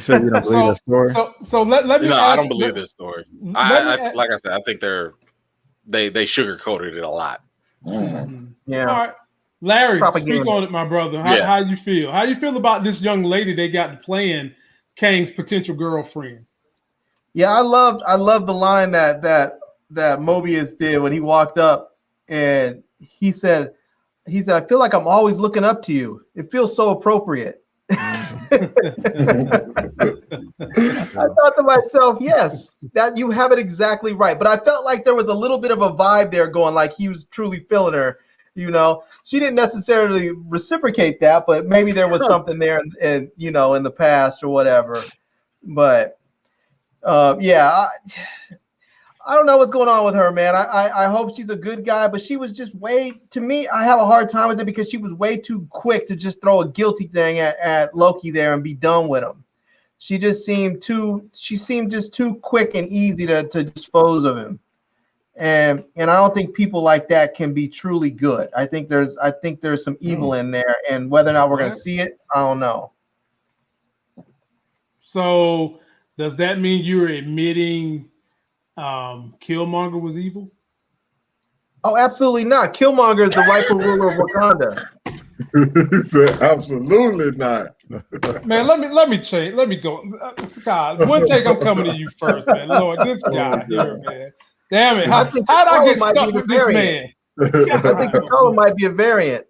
said you don't believe that story. So let me. No, I don't believe this story. Like I said, I think they sugarcoated it a lot. Yeah. All right. Larry, speak on it, my brother. How you feel? How you feel about this young lady they got playing Kang's potential girlfriend? Yeah, I love the line that Mobius did when he walked up and he said, I feel like I'm always looking up to you. It feels so appropriate. I thought to myself, yes, that you have it exactly right. But I felt like there was a little bit of a vibe there going, like he was truly feeling her. She didn't necessarily reciprocate that, but maybe there was something there, in the past or whatever. But I don't know what's going on with her, man. I hope she's a good guy, but she was just to me, I have a hard time with it because she was way too quick to just throw a guilty thing at Loki there and be done with him. She seemed just too quick and easy to dispose of him. And I don't think people like that can be truly good. I think there's some evil in there, and whether or not we're going to see it, I don't know. So does that mean you're admitting Killmonger was evil? Oh, absolutely not. Killmonger is the rightful ruler of Wakanda. Absolutely not. Man, let me change. Let me go. God, one take I'm coming to you first, man. Lord, this guy here, man. Damn it. How did I get stuck with this man? I think the color might be a variant.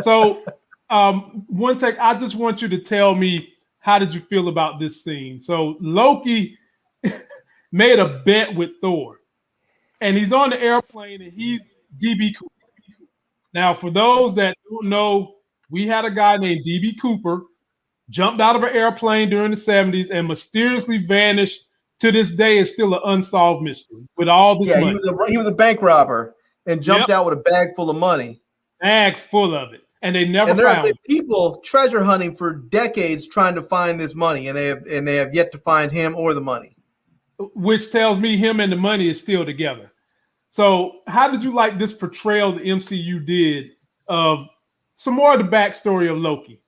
So, one take, I just want you to tell me, how did you feel about this scene? So Loki made a bet with Thor, and he's on the airplane, and he's DB Cooper. Now, for those that don't know, we had a guy named DB Cooper jumped out of an airplane during the 70s and mysteriously vanished. To this day, is still an unsolved mystery with all this money. He was a bank robber and jumped out with a bag full of money. Bag full of it. And they never found it. There have been people treasure hunting for decades trying to find this money, and they have yet to find him or the money. Which tells me him and the money is still together. So how did you like this portrayal the MCU did of some more of the backstory of Loki?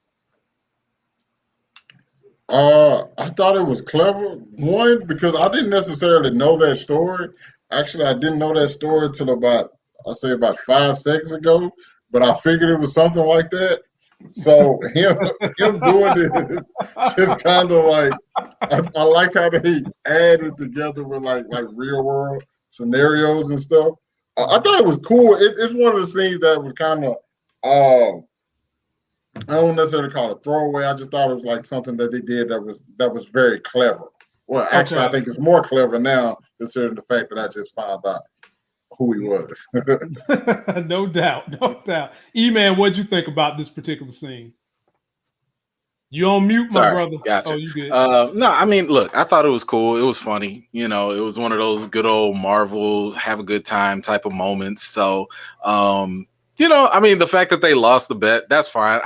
I thought it was clever. One, because I didn't necessarily know that story. Actually, I didn't know that story until about 5 seconds ago. But I figured it was something like that. So him doing this just kind of like I like how they added together with like real world scenarios and stuff. I thought it was cool. It's one of the scenes that was kind of I don't necessarily call it throwaway. I just thought it was like something that they did that was very clever. Well, actually, I think it's more clever now, considering the fact that I just found out who he was. No doubt. E-Man, what'd you think about this particular scene? You on mute, my brother? Gotcha. Oh, you good? No, I mean, look, I thought it was cool. It was funny. It was one of those good old Marvel have a good time type of moments. So, I mean, the fact that they lost the bet, that's fine.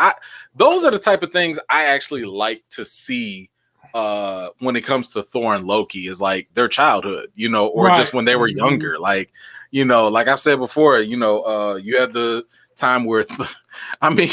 Those are the type of things I actually like to see when it comes to Thor and Loki, is like their childhood, or just when they were younger. Like, like I've said before, you had the time where, I mean,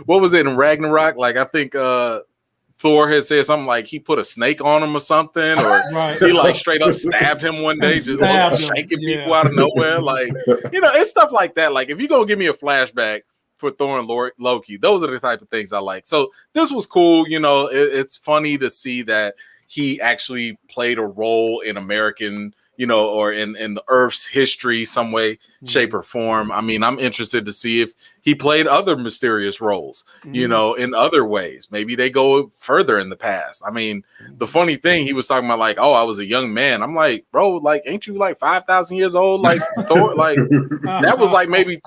what was it in Ragnarok? Like, I think Thor had said something like he put a snake on him or something, or he like straight up stabbed him one day, just shanking people out of nowhere. Like, it's stuff like that. Like, if you're going to give me a flashback for Thor and Loki, those are the type of things I like. So this was cool. It's funny to see that he actually played a role in American, you know, or in the Earth's history, some way, shape, or form. I mean, I'm interested to see if he played other mysterious roles, you know, in other ways. Maybe they go further in the past. I mean, the funny thing, he was talking about like, oh, I was a young man. I'm like, bro, like, ain't you like 5,000 years old? Like Thor, like that was like maybe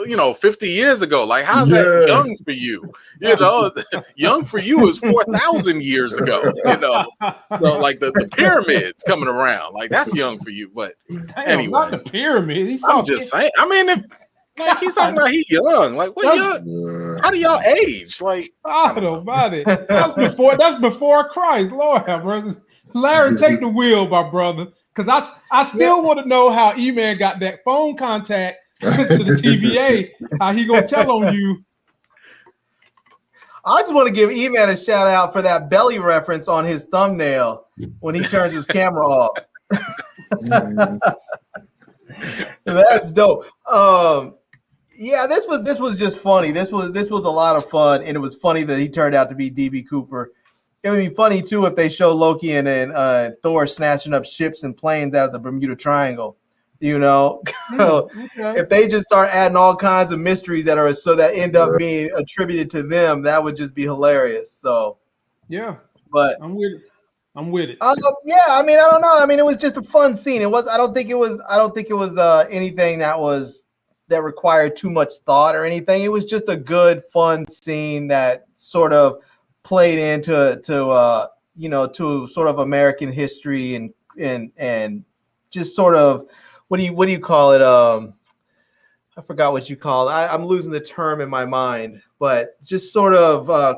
50 years ago. Like, how's that young for you? You know, young for you is 4,000 years ago. You know, so like the pyramids coming around, like that's young for you. But anyway, not the pyramid. I'm just saying. I mean, if like he's talking about he young, like what young? How do y'all age? Like I don't know about it. That's before Christ. Lord have mercy. Larry, take the wheel, my brother, because I still want to know how E-Man got that phone contact to the TVA. How he gonna tell on you? I just want to give E-Man a shout out for that belly reference on his thumbnail when he turns his camera off. That's dope. Yeah, this was just funny. This was a lot of fun, and it was funny that he turned out to be DB Cooper. It would be funny too if they show Loki and Thor snatching up ships and planes out of the Bermuda Triangle. You know, if they just start adding all kinds of mysteries that end up being attributed to them, that would just be hilarious. So, yeah, but I'm with it. Yeah, I mean, I don't know. I mean, it was just a fun scene. It was. I don't think it was anything that required too much thought or anything. It was just a good, fun scene that sort of played into to sort of American history and just sort of. What do you call it? I forgot what you call it. I'm losing the term in my mind, but just sort of I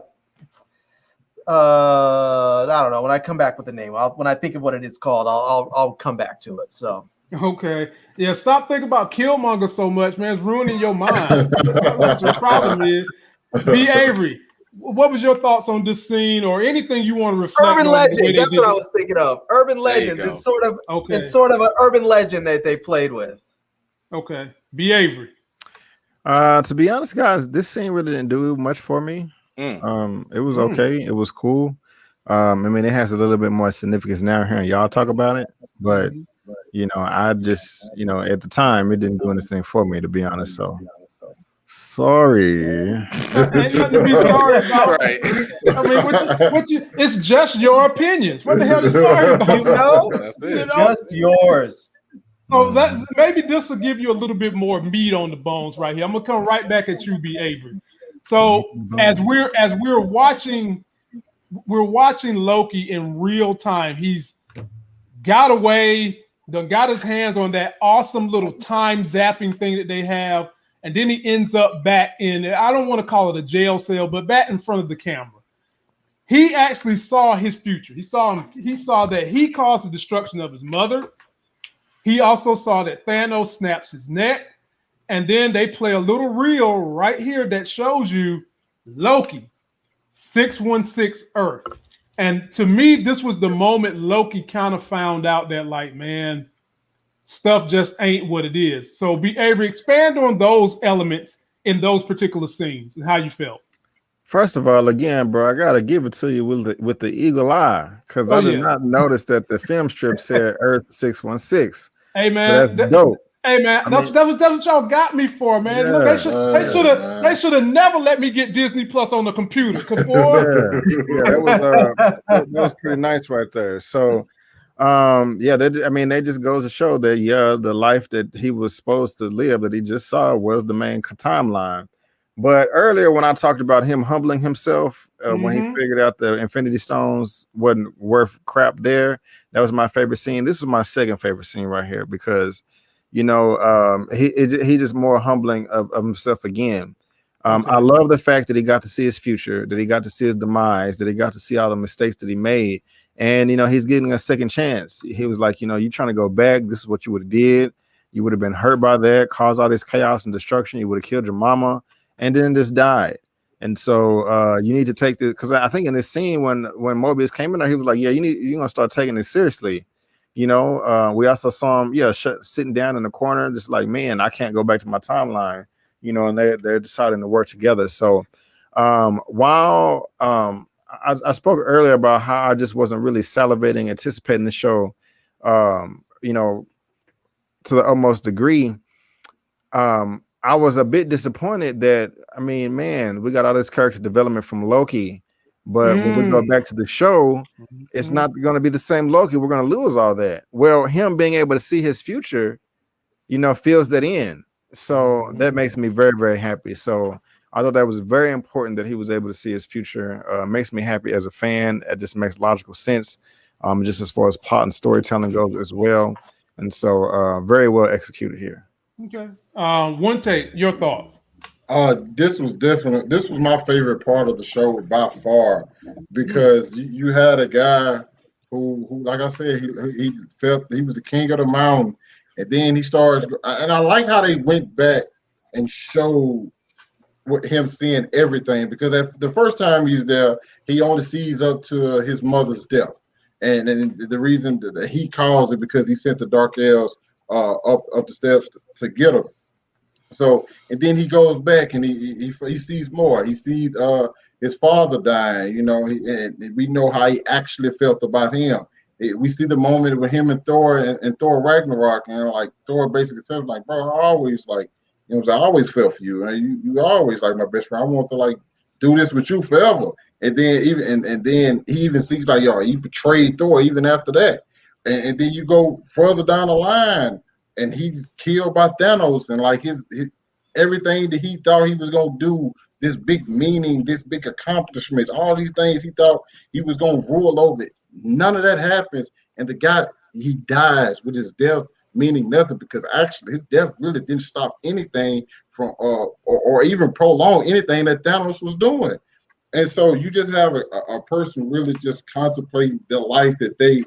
don't know. When I come back with the name, when I think of what it is called, I'll come back to it. So okay, yeah. Stop thinking about Killmonger so much, man. It's ruining your mind. What your problem is. B. Avery, what was your thoughts on this scene or anything you want to reflect on? Urban legends. That's what I was thinking of. Urban legends. It's sort of an urban legend that they played with. Okay, B. Avery. To be honest, guys, this scene really didn't do much for me. It was okay. It was cool. I mean, it has a little bit more significance now hearing y'all talk about it, but you know, I just, you know, at the time it didn't do anything for me, to be honest. So sorry. Ain't nothing to be sorry about. Right. I mean, it's just your opinions. What the hell are you sorry about? You know? That's it. You know? Just yours. So that maybe this will give you a little bit more meat on the bones right here. I'm gonna come right back at you, B. Avery. So as we're watching Loki in real time, he's got away, got his hands on that awesome little time zapping thing that they have. And then he ends up back in, I don't want to call it a jail cell, but back in front of the camera. He actually saw his future. He saw that he caused the destruction of his mother. He also saw that Thanos snaps his neck. And then they play a little reel right here that shows you Loki, 616 Earth. And to me, this was the moment Loki kind of found out that, like, man, stuff just ain't what it is. So be able to expand on those elements in those particular scenes and how you felt. First of all, again, bro, I gotta give it to you with the eagle eye, because I did not notice that the film strip said Earth 616. Hey man, so that's dope. Hey man, that's what y'all got me for, man. Yeah, look, they should have never let me get Disney Plus on the computer. That was pretty nice right there. So they just goes to show that the life that he was supposed to live that he just saw was the main timeline. But earlier when I talked about him humbling himself when he figured out the Infinity Stones wasn't worth crap there, that was my favorite scene. This was my second favorite scene right here because he just more humbling of himself again. I love the fact that he got to see his future, that he got to see his demise, that he got to see all the mistakes that he made. And, he's getting a second chance. He was like, you trying to go back. This is what you would have did. You would have been hurt by that, caused all this chaos and destruction. You would have killed your mama and then just died. And so you need to take this, because I think in this scene when Mobius came in there, he was like, yeah, you're going to start taking this seriously. We also saw him, sitting down in the corner, just like, man, I can't go back to my timeline, and they're deciding to work together. So while I spoke earlier about how I just wasn't really salivating, anticipating the show you know, to the utmost degree. I was a bit disappointed that, I mean, man, we got all this character development from Loki, but when we go back to the show, it's not going to be the same Loki. We're going to lose all that. Well, him being able to see his future, you know, fills that in. So that makes me very, very happy. So I thought that was very important that he was able to see his future. Makes me happy as a fan. It just makes logical sense, just as far as plot and storytelling goes as well. And so very well executed here. Okay. One take, your thoughts. This was my favorite part of the show by far, because you had a guy who like I said, he felt he was the king of the mountain, and then he starts, and I like how they went back and showed with him seeing everything, because the first time he's there, he only sees up to his mother's death, and the reason that he calls it because he sent the dark elves up the steps to get him. So, and then he goes back and he sees more. He sees his father dying, you know, and we know how he actually felt about him. We see the moment with him and Thor and Thor Ragnarok, and like Thor basically says, like, bro, I always like, you know, I always felt for you, and you always like my best friend. I want to like do this with you forever. And then then he even sees like, yo, he betrayed Thor even after that. And then you go further down the line, and he's killed by Thanos, and like his everything that he thought he was gonna do, this big meaning, this big accomplishments, all these things he thought he was gonna rule over it. None of that happens, and the guy, he dies with his death meaning nothing, because actually his death really didn't stop anything from or even prolong anything that Thanos was doing. And so you just have a person really just contemplating the life that they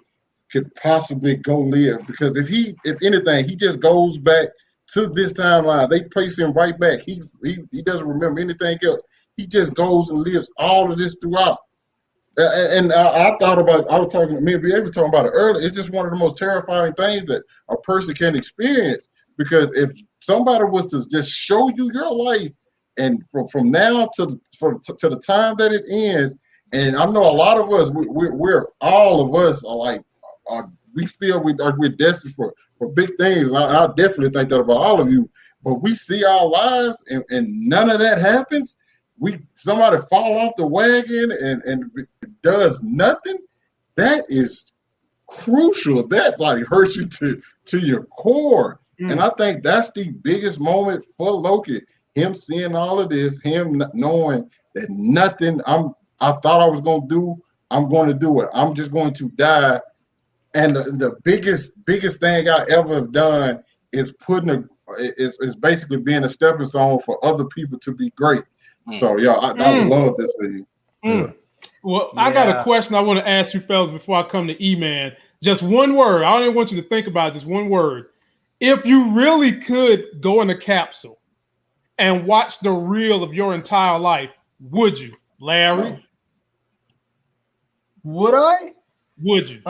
could possibly go live, because if anything, he just goes back to this timeline. They place him right back. He doesn't remember anything else. He just goes and lives all of this throughout. And I thought about, I was talking to me and Bea talking about it earlier. It's just one of the most terrifying things that a person can experience, because if somebody was to just show you your life, and from now to the time that it ends, and I know a lot of us, we're all of us are like, we feel we're destined for big things. And I definitely think that about all of you. But we see our lives, and none of that happens. Somebody fall off the wagon and does nothing. That is crucial. That like hurts you to your core. And I think that's the biggest moment for Loki. Him seeing all of this, him knowing that nothing I thought I was gonna do, I'm going to do it. I'm just going to die. And the biggest thing I ever have done is is basically being a stepping stone for other people to be great. So yeah, I love this thing. Well, yeah. I got a question I want to ask you fellas before I come to E-Man. Just one word. I don't even want you to think about it, just one word. If you really could go in a capsule and watch the reel of your entire life, would you, Larry? No. Would I? Would you?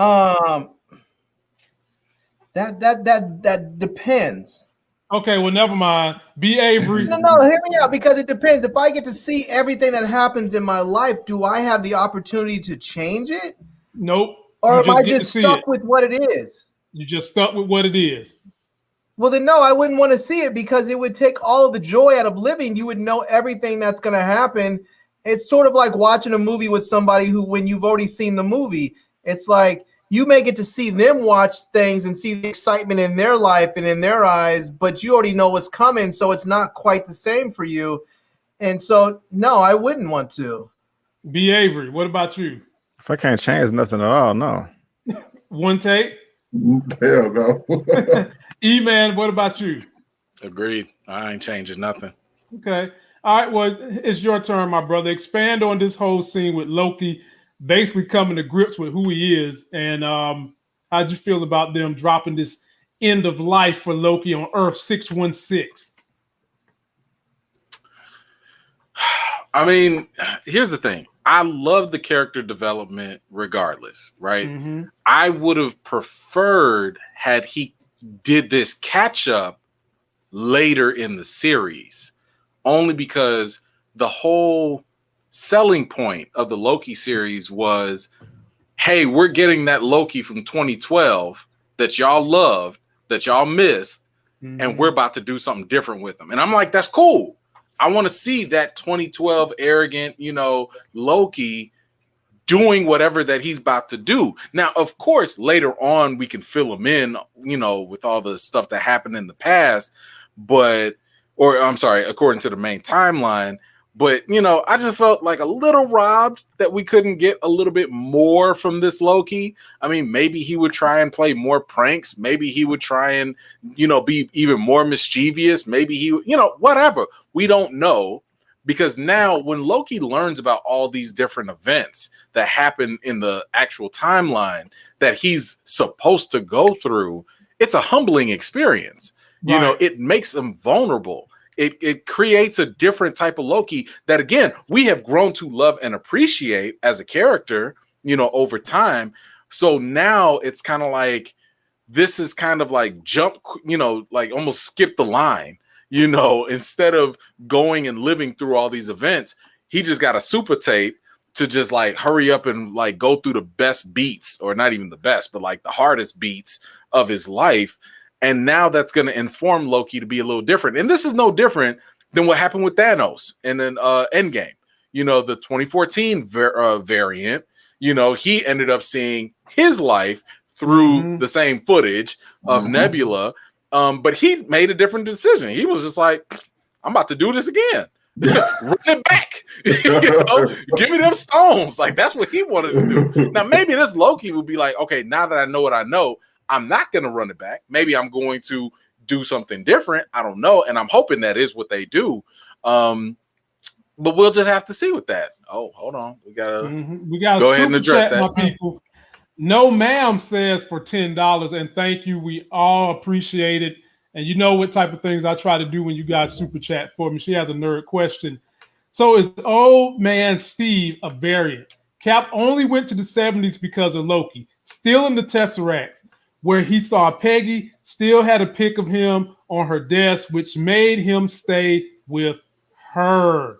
That depends. Okay, well, never mind. Be Avery. No, hear me out, because it depends. If I get to see everything that happens in my life, do I have the opportunity to change it? Nope. Or am I just stuck with what it is? You just stuck with what it is. Well, then no, I wouldn't want to see it, because it would take all of the joy out of living. You would know everything that's going to happen. It's sort of like watching a movie with somebody who, when you've already seen the movie, it's like you may get to see them watch things and see the excitement in their life and in their eyes, but you already know what's coming, so it's not quite the same for you. And so, no, I wouldn't want to. B. Avery, what about you? If I can't change nothing at all, no. One take? Hell no. E-Man, what about you? Agreed. I ain't changing nothing. Okay. All right, well, it's your turn, my brother. Expand on this whole scene with Loki basically coming to grips with who he is, and how'd you feel about them dropping this end of life for Loki on Earth 616? I mean, here's the thing. I love the character development regardless, right? Mm-hmm. I would have preferred had he did this catch up later in the series, only because the whole selling point of the Loki series was, hey, we're getting that Loki from 2012 that y'all loved, that y'all missed, and we're about to do something different with them. And I'm like, that's cool. I want to see that 2012 arrogant, Loki doing whatever that he's about to do. Now, of course, later on we can fill him in, with all the stuff that happened in the past, according to the main timeline. But, I just felt like a little robbed that we couldn't get a little bit more from this Loki. I mean, maybe he would try and play more pranks. Maybe he would try and, be even more mischievous. Maybe he, whatever. We don't know. Because now when Loki learns about all these different events that happen in the actual timeline that he's supposed to go through, it's a humbling experience. Right. It makes him vulnerable. It creates a different type of Loki that, again, we have grown to love and appreciate as a character, over time. So now it's kind of like, this is kind of like jump, like almost skip the line, instead of going and living through all these events, he just got a super tape to just like hurry up and like go through the best beats, or not even the best, but like the hardest beats of his life. And now that's going to inform Loki to be a little different. And this is no different than what happened with Thanos in an Endgame. The 2014 variant, he ended up seeing his life through the same footage of Nebula. But he made a different decision. He was just like, I'm about to do this again. Run it back. Give me them stones. Like, that's what he wanted to do. Now, maybe this Loki would be like, okay, now that I know what I know, I'm not going to run it back. Maybe I'm going to do something different. I don't know. And I'm hoping that is what they do. But we'll just have to see with that. Oh, hold on. We gotta go ahead and address that. My people. No ma'am says for $10, and thank you. We all appreciate it. And you know what type of things I try to do when you guys super chat for me. She has a nerd question. So is old man Steve a variant? Cap only went to the 70s because of Loki. Still in the Tesseract, where he saw Peggy, still had a pic of him on her desk, which made him stay with her.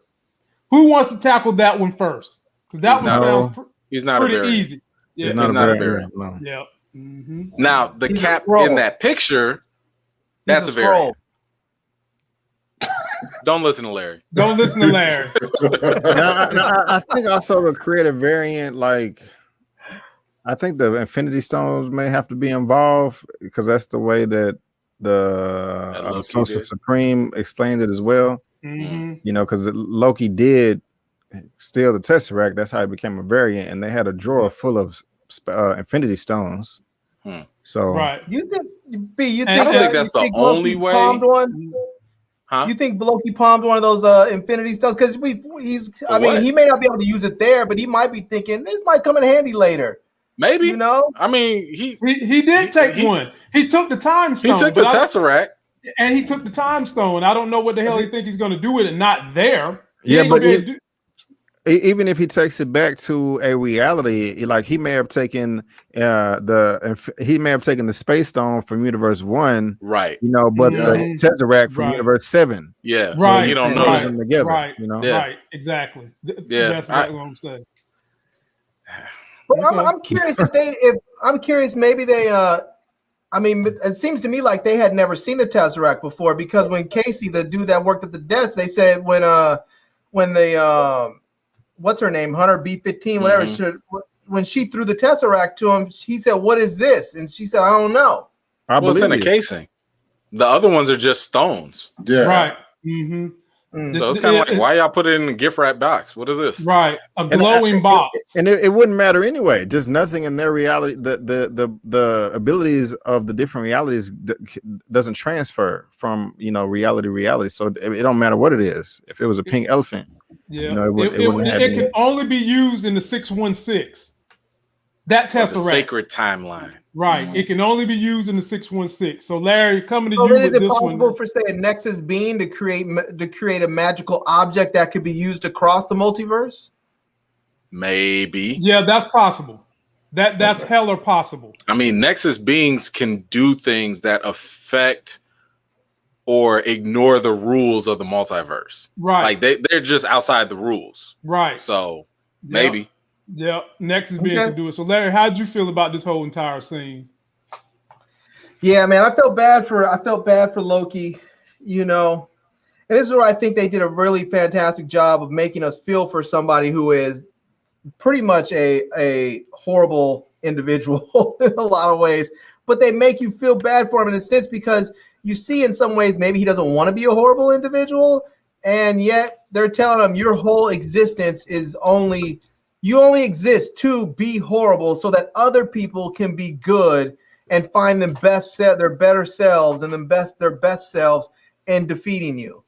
Who wants to tackle that one first? Because that sounds pretty easy. Yeah, he's not a variant. No. Yeah. Now, the Cap in that picture, that's a variant. Don't listen to Larry. Don't listen to Larry. I think also to create a variant, like, I think the Infinity Stones may have to be involved, because that's the way that the Sorcerer Supreme explained it as well. Because Loki did steal the Tesseract. That's how it became a variant, and they had a drawer full of Infinity Stones. So, right? You think? I don't think that's the only way. Huh? You think Loki palmed one of those Infinity Stones? Because he may not be able to use it there, but he might be thinking this might come in handy later. Maybe. I mean, he did take one. He took the time stone. He took the Tesseract. And he took the time stone. I don't know what the hell he think he's going to do with it. Not there. Yeah, but even if he takes it back to a reality, like he may have taken the Space Stone from Universe 1, right? But the Tesseract from Universe 7, yeah, right. Well, you don't know them together, right? Right, exactly. That's exactly what I'm saying. But I'm curious maybe they it seems to me like they had never seen the Tesseract before, because when Casey, the dude that worked at the desk, they said when the what's her name, Hunter B-15, whatever, when she threw the Tesseract to him, he said, "What is this?" And she said, "I don't know." Well, it's in a casing. The other ones are just stones. Yeah. Right. So it's kind of like, why y'all put it in a gift wrap box? What is this? Right, a glowing box. And it wouldn't matter anyway. Just nothing in their reality. The abilities of the different realities doesn't transfer from reality to reality. So it don't matter what it is. If it was a pink elephant, it can only be used in the 616. That Tesseract, the sacred timeline. Right. It can only be used in the 616. So Larry, coming to you with this one. Is it possible for, say, a Nexus being to create a magical object that could be used across the multiverse? Maybe. Yeah, that's possible. That's hella possible. I mean, Nexus beings can do things that affect or ignore the rules of the multiverse. Right. Like they're just outside the rules. Right. So maybe. Yeah, Nexus being to do it. So Larry, how did you feel about this whole entire scene? Yeah, man, I felt bad for Loki, you know. And this is where I think they did a really fantastic job of making us feel for somebody who is pretty much a horrible individual in a lot of ways, but they make you feel bad for him in a sense because you see in some ways maybe he doesn't want to be a horrible individual, and yet they're telling him your whole existence is you only exist to be horrible so that other people can be good and find their better selves and their best selves in defeating you.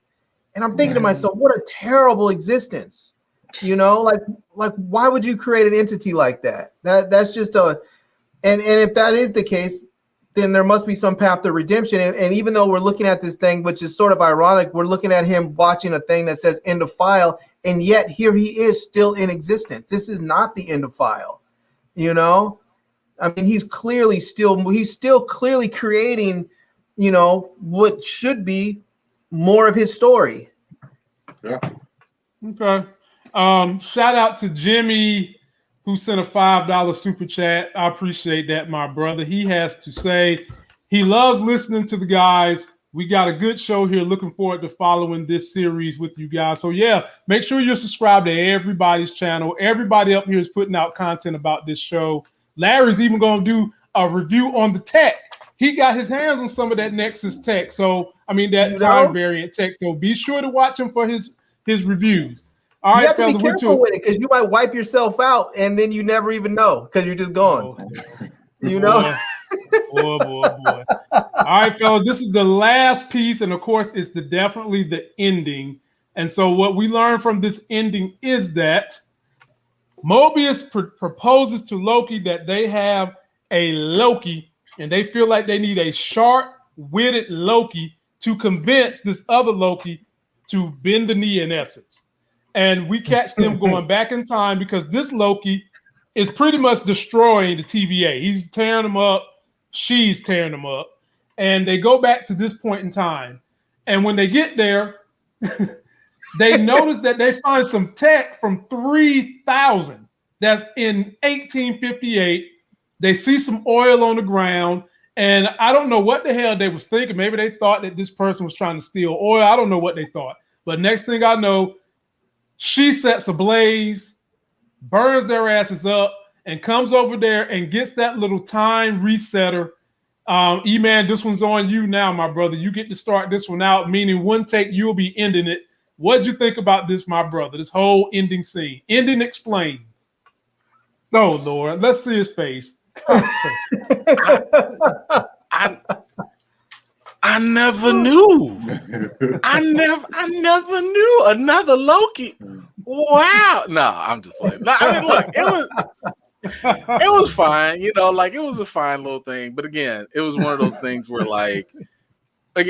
And I'm thinking to myself, what a terrible existence. You know, like why would you create an entity like that? That's just and if that is the case, then there must be some path to redemption. And even though we're looking at this thing, which is sort of ironic, we're looking at him watching a thing that says end of file, and yet here he is still in existence. This is not the end of file, you know? I mean, he's still clearly creating, you know, what should be more of his story. Yeah. Okay. Shout out to Jimmy, who sent a $5 super chat. I appreciate that, my brother. He has to say he loves listening to the guys. We got a good show here. Looking forward to following this series with you guys. So yeah, make sure you're subscribed to everybody's channel. Everybody up here is putting out content about this show. Larry's even going to do a review on the tech. He got his hands on some of that Nexus tech. So, I mean, that time variant tech. So be sure to watch him for his reviews. All right, you have to be careful with it because you might wipe yourself out and then you never even know because you're just gone. You know? Boy. All right, fellas, this is the last piece. And of course, it's definitely the ending. And so what we learned from this ending is that Mobius proposes to Loki that they have a Loki and they feel like they need a sharp-witted Loki to convince this other Loki to bend the knee in essence. And we catch them going back in time because this Loki is pretty much destroying the TVA. He's tearing them up. She's tearing them up. And they go back to this point in time. And when they get there, they notice that they find some tech from 3000 that's in 1858. They see some oil on the ground. And I don't know what the hell they was thinking. Maybe they thought that this person was trying to steal oil. I don't know what they thought. But next thing I know, she sets ablaze, burns their asses up, and comes over there and gets that little time resetter. E-Man, this one's on you now, my brother. You get to start this one out, meaning one take, you'll be ending it. What'd you think about this, my brother? This whole ending scene. Ending explained. Oh, Lord. Let's see his face. I never knew. I never knew another Loki. Wow. No, I'm just playing. No, I mean, look, it was fine. You know, like it was a fine little thing. But again, it was one of those things where like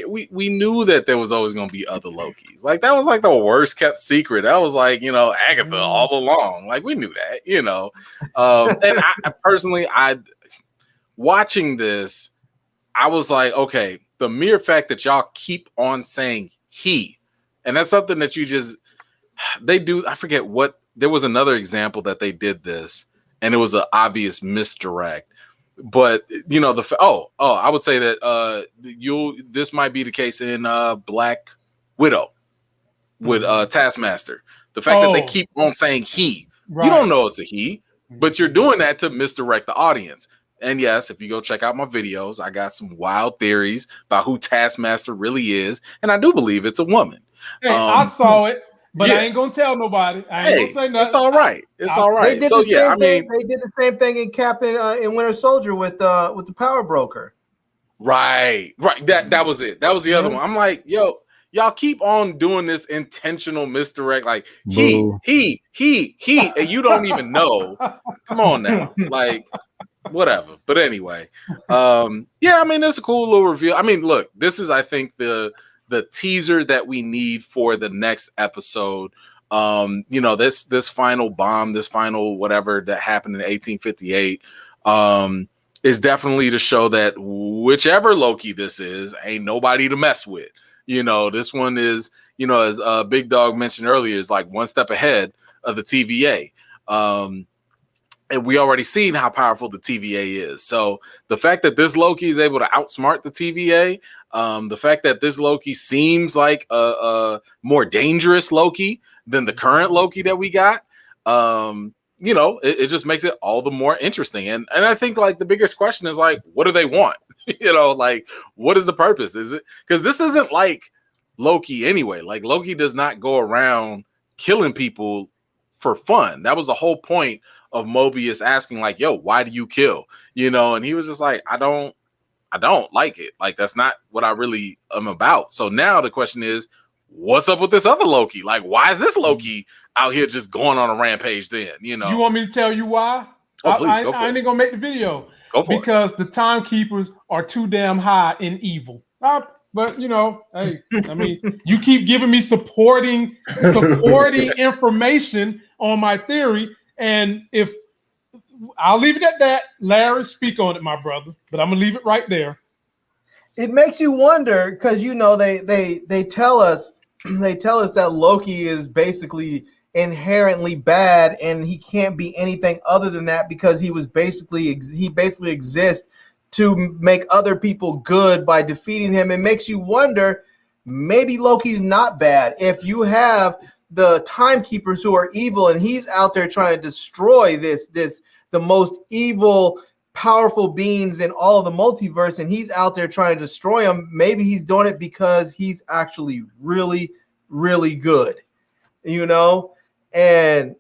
we knew that there was always going to be other Lokis. Like that was like the worst kept secret. That was like, you know, Agatha all along. Like we knew that, you know. And I personally, watching this, I was like, okay, the mere fact that y'all keep on saying he, and that's something that they do. I forget what, there was another example that they did this and it was an obvious misdirect, but you know, I would say that this might be the case in Black Widow with Taskmaster. The fact that they keep on saying he, you don't know it's a he, but you're doing that to misdirect the audience. And yes, if you go check out my videos, I got some wild theories about who Taskmaster really is. And I do believe it's a woman. Hey, I saw it, but I ain't going to tell nobody. I ain't going to say nothing. It's all right. It's all right. They did the same thing in Cap in Winter Soldier with the Power Broker. Right. That was it. That was the other one. I'm like, yo, y'all keep on doing this intentional misdirect. Like he, and you don't even know. Come on now. Like, whatever. But anyway, I mean, it's a cool little reveal. I mean, look, this is, I think, the teaser that we need for the next episode. You know, this final bomb, this final whatever that happened in 1858 is definitely to show that whichever Loki this is, ain't nobody to mess with. You know, this one is, you know, as Big Dog mentioned earlier, is like one step ahead of the TVA. And we already seen how powerful the TVA is. So the fact that this Loki is able to outsmart the TVA, the fact that this Loki seems like a more dangerous Loki than the current Loki that we got, you know, it just makes it all the more interesting. And I think like the biggest question is like, what do they want? You know, like what is the purpose? Is it because this isn't like Loki anyway? Like Loki does not go around killing people for fun. That was the whole point of Mobius asking like, yo, why do you kill? You know, and he was just like, I don't like it. Like, that's not what I really am about. So now the question is, what's up with this other Loki? Like, why is this Loki out here just going on a rampage then? You know, you want me to tell you why? Oh, please, go for I ain't gonna make the video. Go for because the timekeepers are too damn high in evil. But you know, hey, I mean, you keep giving me supporting information on my theory. And if I'll leave it at that, Larry, speak on it, my brother. But I'm gonna leave it right there. It makes you wonder because you know they tell us that Loki is basically inherently bad and he can't be anything other than that because he basically exists to make other people good by defeating him. It makes you wonder, maybe Loki's not bad. If you have the timekeepers who are evil and he's out there trying to destroy the most evil, powerful beings in all of the multiverse, and he's out there trying to destroy them, maybe he's doing it because he's actually really, really good, you know? And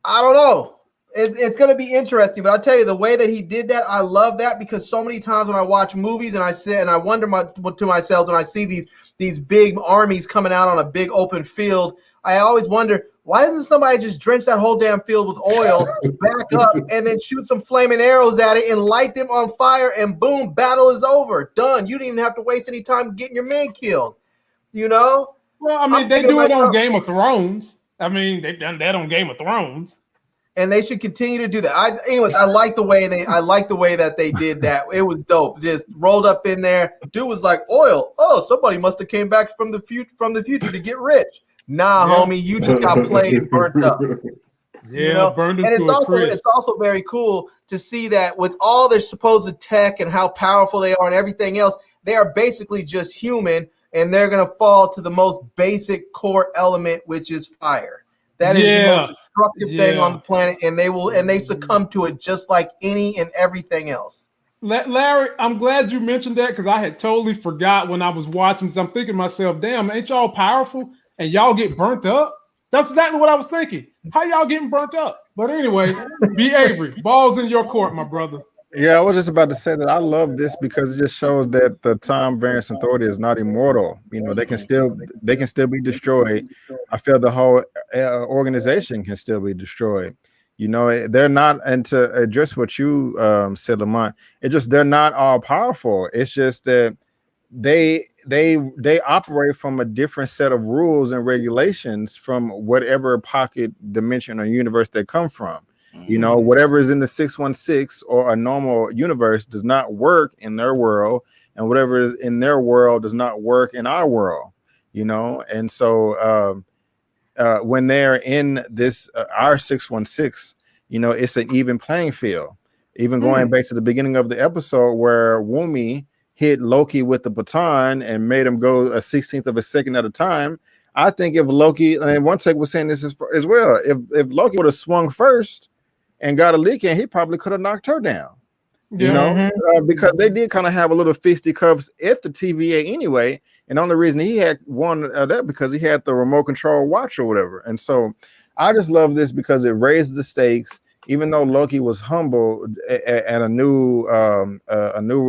I don't know. It's going to be interesting, but I'll tell you the way that he did that, I love that because so many times when I watch movies and I sit and I wonder to myself when I see these big armies coming out on a big open field, I always wonder, why doesn't somebody just drench that whole damn field with oil, back up, and then shoot some flaming arrows at it and light them on fire, and boom, battle is over. Done. You didn't even have to waste any time getting your man killed. You know? Well, I mean, they do it on Game of Thrones. I mean, they've done that on Game of Thrones. And they should continue to do that. Anyways, I like the way that they did that. It was dope. Just rolled up in there. Dude was like, oil. Oh, somebody must have came back from the future to get rich. Nah, homie, you just got played and burnt up. Yeah, you know? Burned and it's also very cool to see that with all their supposed tech and how powerful they are and everything else, they are basically just human, and they're gonna fall to the most basic core element, which is fire. That is the most destructive thing on the planet, and they succumb to it just like any and everything else. Larry, I'm glad you mentioned that because I had totally forgot when I was watching. So I'm thinking to myself, damn, ain't y'all powerful and y'all get burnt up? That's exactly what I was thinking. How y'all getting burnt up? But anyway, B. Avery, ball's in your court, my brother. Yeah, I was just about to say that I love this because it just shows that the time variance authority is not immortal. You know, they can still be destroyed. I feel the whole organization can still be destroyed. You know, they're not, and to address what you said, Lamont, they're not all powerful. It's just that they operate from a different set of rules and regulations from whatever pocket, dimension, or universe they come from. You know, whatever is in the 616 or a normal universe does not work in their world, and whatever is in their world does not work in our world. You know, and so when they're in this our 616, you know, it's an even playing field. Even going back to the beginning of the episode where Wumi hit Loki with the baton and made him go a 16th of a second at a time. I think if Loki, and one take was saying this as well, if Loki would have swung first and got a leak in, he probably could have knocked her down. You know, because they did kind of have a little fisticuffs at the TVA anyway. And the only reason he had won that because he had the remote control watch or whatever. And so I just love this because it raised the stakes, even though Loki was humble at a new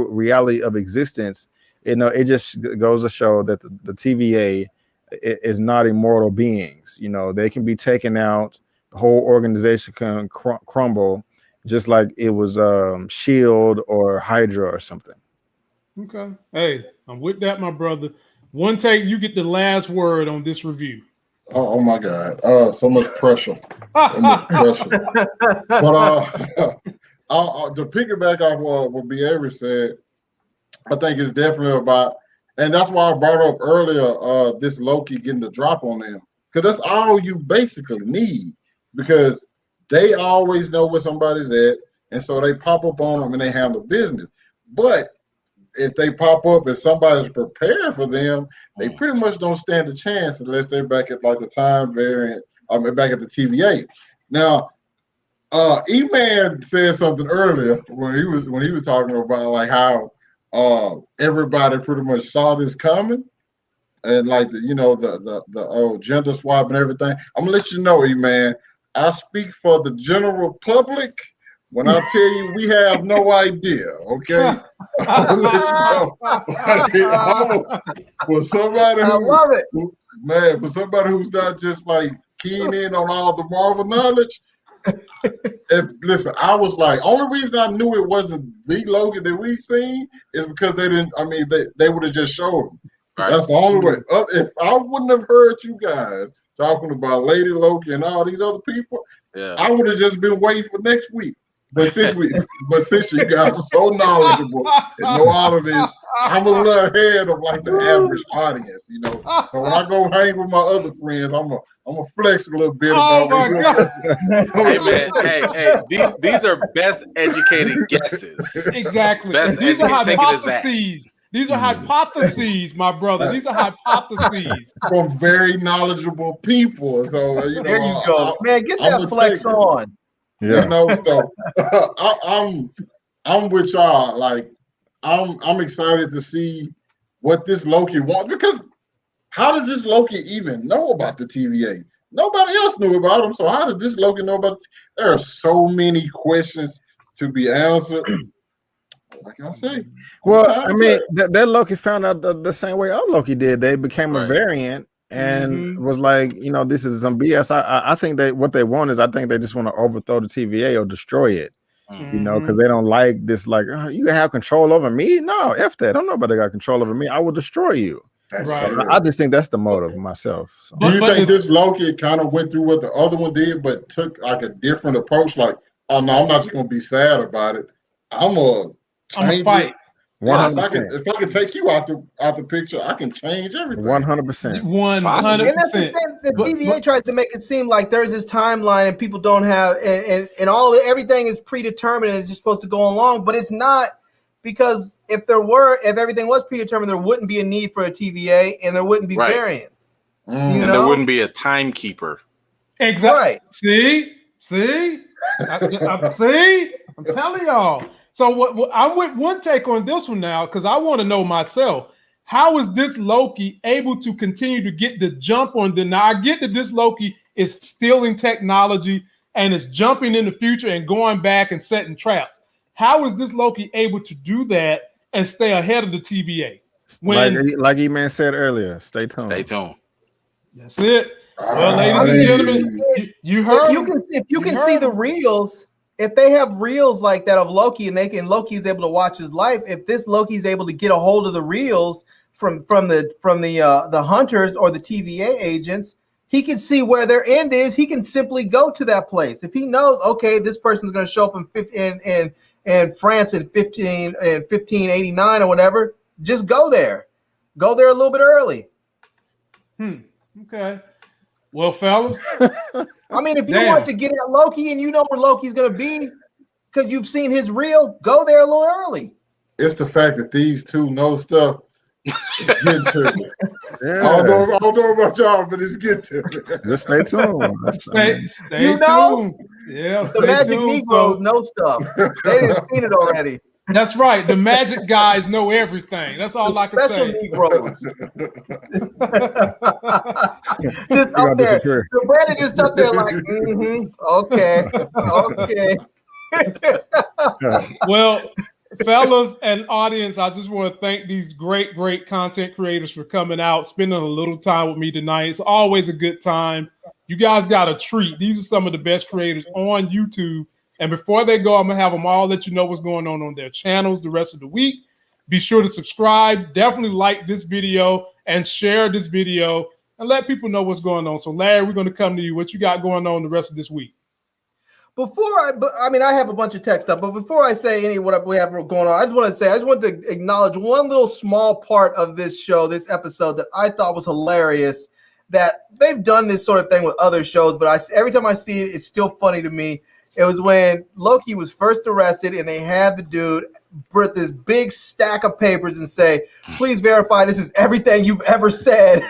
reality of existence. You know, it just goes to show that the TVA is not immortal beings. You know, they can be taken out. The whole organization can crumble, just like it was SHIELD or Hydra or something. Okay. Hey, I'm with that, my brother. One take, you get the last word on this review. Oh my God. So much pressure. So much pressure. But to piggyback off what B. Avery said, I think it's definitely about, and that's why I brought up earlier this Loki getting the drop on them. Because that's all you basically need. Because they always know where somebody's at, and so they pop up on them and they handle business. But if they pop up and somebody's prepared for them, they pretty much don't stand a chance unless they're back at like the time variant. I mean, back at the TVA. Now, E-Man said something earlier when he was talking about like how everybody pretty much saw this coming, and like the gender swap and everything. I'm gonna let you know, E-Man, I speak for the general public when I tell you we have no idea. Okay, I'll let you know. For somebody I love it, man. For somebody who's not just like keying in on all the Marvel knowledge. Listen, I was like, only reason I knew it wasn't the Loki that we seen is because they didn't. I mean, they would have just showed him. Right. That's the only way. If I wouldn't have heard you guys talking about Lady Loki and all these other people, I would have just been waiting for next week. But since you guys are so knowledgeable and know all of this, I'm a little ahead of like the average audience, you know. So when I go hang with my other friends, I'm gonna flex a little bit about it. Hey man, hey, these are best educated guesses. Exactly. These are hypotheses. These are hypotheses, my brother. These are hypotheses from very knowledgeable people. So there you go, man. Get that flex on. Yeah. You know, so I'm with y'all. Like, I'm excited to see what this Loki wants, because how does this Loki even know about the TVA? Nobody else knew about him. So how does this Loki know about it? There are so many questions to be answered. Like I say, well, I mean, that Loki found out the same way other Loki did. They became a variant. And was like, this is some BS. I think what they want is, I think they just want to overthrow the TVA or destroy it, because they don't like this. Like, you can have control over me. No, F that. Don't nobody got control over me. I will destroy you. Right. I just think that's the motive myself. So. Do you think this Loki kind of went through what the other one did, but took like a different approach? Like, oh no, I'm not just gonna be sad about it. I'm gonna fight. Yeah, if I can take you out the picture, I can change everything. 100%. 100%. And that's the thing. The TVA tries to make it seem like there's this timeline and people don't have and everything is predetermined and it's just supposed to go along, but it's not, because if everything was predetermined, there wouldn't be a need for a TVA and there wouldn't be variants. And there wouldn't be a timekeeper. Exactly. Right. See, I'm telling y'all. So I went one take on this one now, because I want to know myself, how is this Loki able to continue to get the jump on them? Now, I get that this Loki is stealing technology and is jumping in the future and going back and setting traps. How is this Loki able to do that and stay ahead of the TVA? Like E-Man said earlier, stay tuned. Stay tuned. That's it. Well, ladies and gentlemen, you heard. If you can see the reels. If they have reels like that of Loki and Loki is able to watch his life, if this Loki is able to get a hold of the reels from the hunters or the TVA agents, he can see where their end is. He can simply go to that place. If he knows, okay, this person's going to show up in France in 1589 or whatever, just go there. Go there a little bit early. Okay. Well, fellas, I mean, if you want to get at Loki and you know where Loki's going to be because you've seen his reel, go there a little early. It's the fact that these two know stuff. It's getting to me. I don't know about y'all, but it's getting to me. Just stay tuned. Stay tuned. Yeah, the Magic Negroes know stuff. They didn't seen it already. That's right. The magic guys know everything. That's all I can Special say. Negroes. Just up there. So Brandon just up there like, okay. Well, fellas and audience, I just want to thank these great content creators for coming out, spending a little time with me tonight. It's always a good time. You guys got a treat. These are some of the best creators on YouTube. And before they go, I'm going to have them all let you know what's going on their channels the rest of the week. Be sure to subscribe. Definitely like this video and share this video and let people know what's going on. So, Larry, we're going to come to you. What you got going on the rest of this week? I have a bunch of tech stuff, but before I say what we have going on, I just want to acknowledge one little small part of this show, this episode that I thought was hilarious. that they've done this sort of thing with other shows, but every time I see it, it's still funny to me. It was when Loki was first arrested, and they had the dude put this big stack of papers and say, "Please verify this is everything you've ever said."